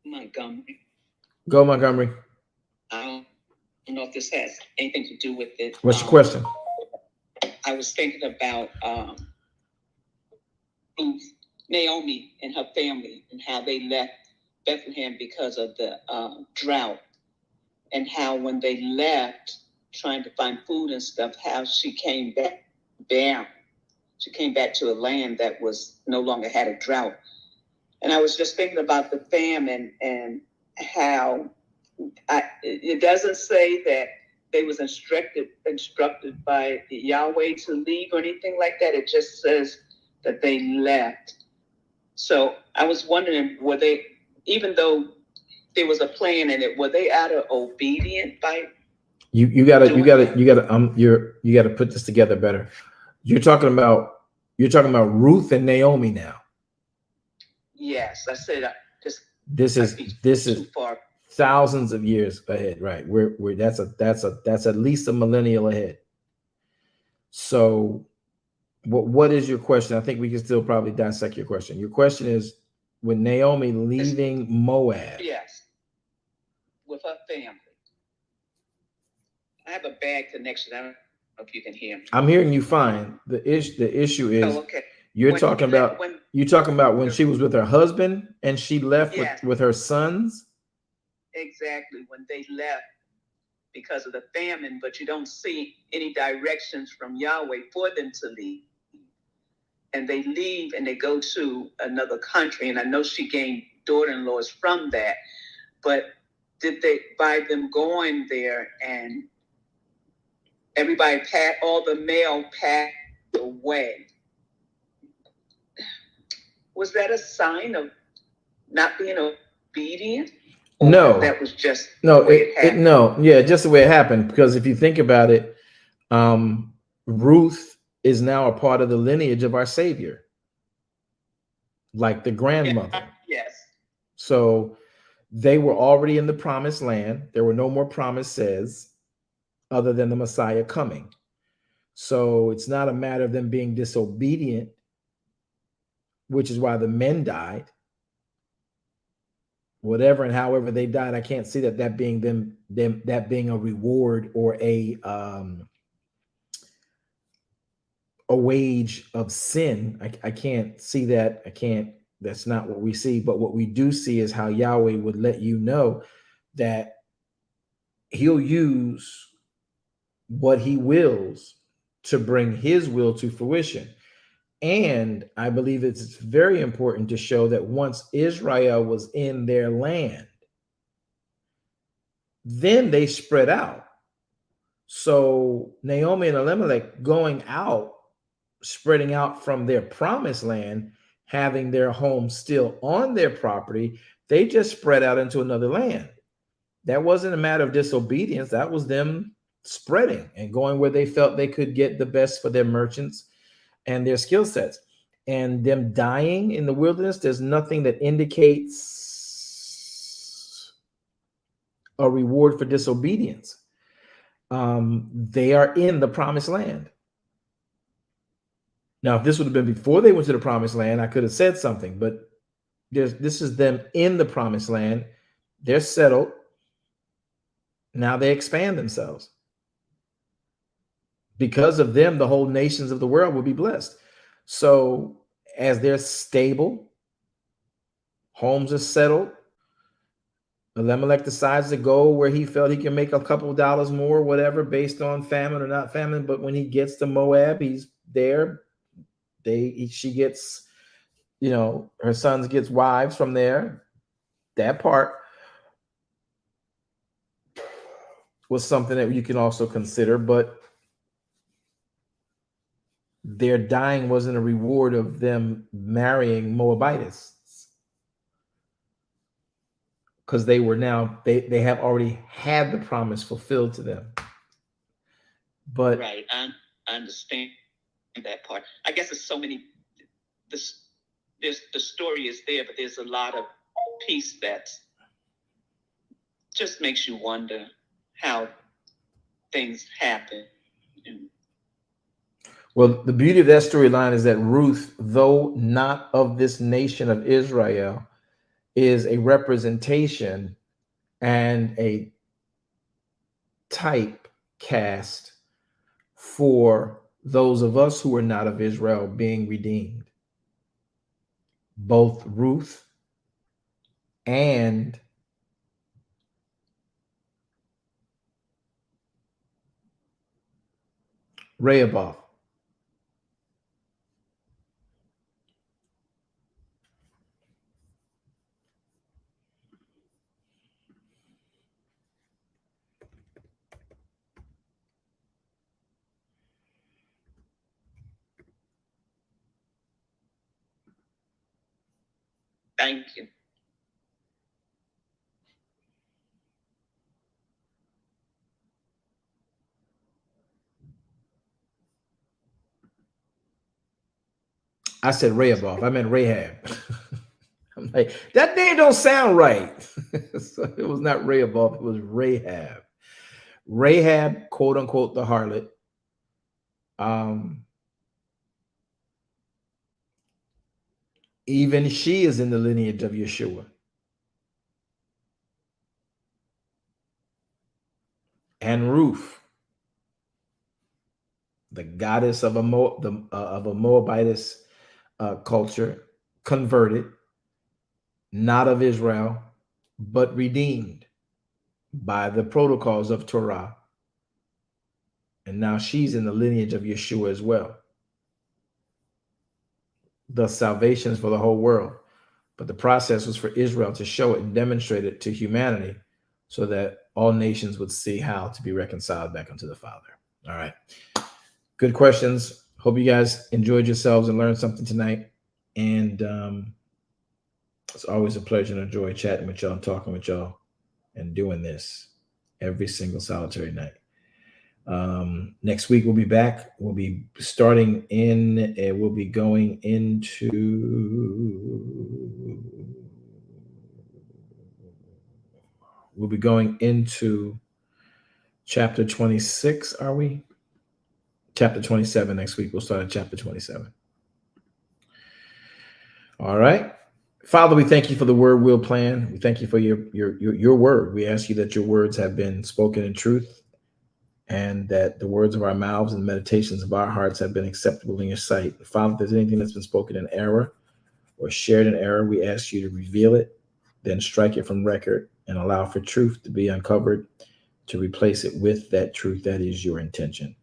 Montgomery.
Go, Montgomery.
I don't know if this has anything to do with it.
What's your question?
I was thinking about Naomi and her family and how they left Bethlehem because of the drought, and how when they left trying to find food and stuff, how she came back down. She came back to a land that was no longer had a drought. And I was just thinking about the famine and how it doesn't say that they was instructed by Yahweh to leave or anything like that. It just says that they left. So I was wondering, were they, even though there was a plan in it, were they out of obedient by? You gotta
put this together better. You're talking about Ruth and Naomi now.
Yes, I said
this is thousands of years ahead, right? We're that's at least a millennial ahead. So what is your question? I think we can still probably dissect your question. Your question is, with Naomi leaving Moab.
Yes. With her family. have a bad connection. I don't know if you can hear me.
I'm hearing you fine. The issue is
okay.
you're
When
talking
he
about
when
you're talking about when she was with her husband and she left
Yes.
with her sons.
Exactly, when they left because of the famine, but you don't see any directions from Yahweh for them to leave. And they leave and they go to another country. And I know she gained daughter-in-laws from that, but did they, by them going there and everybody all the male passed away, was that a sign of not being obedient? Or
No,
that was just
no,
the way it happened?
just the way it happened. Because if you think about it, Ruth is now a part of the lineage of our Savior, like the grandmother.
Yes.
So they were already in the promised land. There were no more promises other than the Messiah coming. So it's not a matter of them being disobedient, which is why the men died. Whatever and however they died, I can't see that being them that being a reward or a wage of sin. I can't see that. That's not what we see. But what we do see is how Yahweh would let you know that he'll use what he wills to bring his will to fruition. And I believe it's very important to show that once Israel was in their land, then they spread out. So Naomi and Elimelech going out, spreading out from their promised land, having their home still on their property, they just spread out into another land. That wasn't a matter of disobedience. That was them spreading and going where they felt they could get the best for their merchants and their skill sets. And them dying in the wilderness, there's nothing that indicates a reward for disobedience. They are in the promised land. Now, if this would have been before they went to the promised land, I could have said something, but this is them in the promised land. They're settled. Now they expand themselves. Because of them, the whole nations of the world will be blessed. So as they're stable, homes are settled, Elimelech decides to go where he felt he can make a couple of dollars more, whatever, based on famine or not famine. But when he gets to Moab, he's there. She gets, her sons gets wives from there. That part was something that you can also consider, but their dying wasn't a reward of them marrying Moabites, because they were now they have already had the promise fulfilled to them. But
right, I understand that part. I guess there's so many. The story is there, but there's a lot of piece that just makes you wonder how things happen.
Well, the beauty of that storyline is that Ruth, though not of this nation of Israel, is a representation and a type cast for those of us who are not of Israel being redeemed. Both Ruth and Rehoboth.
Thank you.
I said Rehoboth. I meant Rahab. I'm like, that name don't sound right. So it was not Rehoboth. It was Rahab. Rahab, quote unquote, the harlot. Even she is in the lineage of Yeshua. And Ruth the goddess of of a Moabitess culture, converted, not of Israel, but redeemed by the protocols of Torah. And now she's in the lineage of Yeshua as well. The salvation is for the whole world. But the process was for Israel to show it and demonstrate it to humanity so that all nations would see how to be reconciled back unto the Father. All right. Good questions. Hope you guys enjoyed yourselves and learned something tonight. And it's always a pleasure and a joy chatting with y'all and talking with y'all and doing this every single solitary night. Next week we'll be back. We'll be starting in, we'll be going into chapter 26. Are we? Chapter 27 next week. We'll start at chapter 27. All right. Father, we thank you for the word we'll plan. We thank you for your word. We ask you that your words have been spoken in truth, and that the words of our mouths and the meditations of our hearts have been acceptable in your sight. Father, if there's anything that's been spoken in error or shared in error, we ask you to reveal it, then strike it from record and allow for truth to be uncovered, to replace it with that truth that is your intention.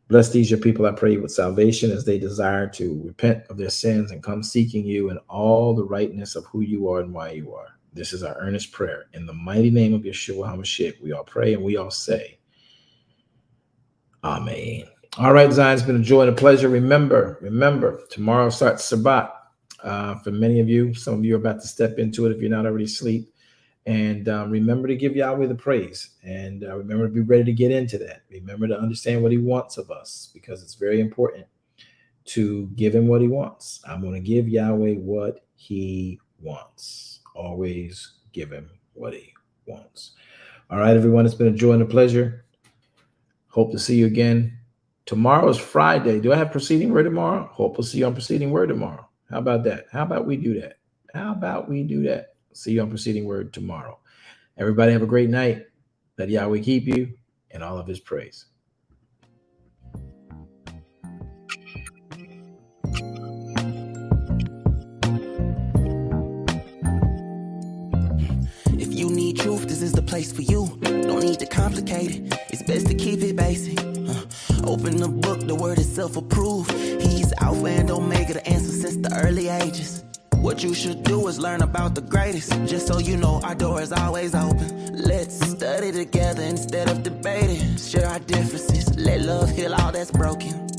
Bless these your people, I pray, with salvation as they desire to repent of their sins and come seeking you in all the rightness of who you are and why you are. This is our earnest prayer. In the mighty name of Yeshua HaMashiach, we all pray and we all say, Amen. All right, Zion, it's been a joy and a pleasure. Remember, tomorrow starts Shabbat. For many of you, some of you are about to step into it if you're not already asleep. And remember to give Yahweh the praise. And remember to be ready to get into that. Remember to understand what he wants of us, because it's very important to give him what he wants. I'm going to give Yahweh what he wants. Always give him what he wants. All right, everyone, it's been a joy and a pleasure. Hope to see you again. Tomorrow is Friday. Do I have preceding word tomorrow? Hope we'll see you on preceding word tomorrow. How about that? How about we do that? See you on preceding word tomorrow. Everybody have a great night. Let Yahweh keep you in all of his praise.
If you need truth, this is the place for you. Don't need to complicate it. It's best to keep it basic. Open the book, the word is self-approved. He's Alpha and Omega, the answer since the early ages. What you should do is learn about the greatest. Just so you know, our door is always open. Let's study together instead of debating. Share our differences. Let love heal all that's broken.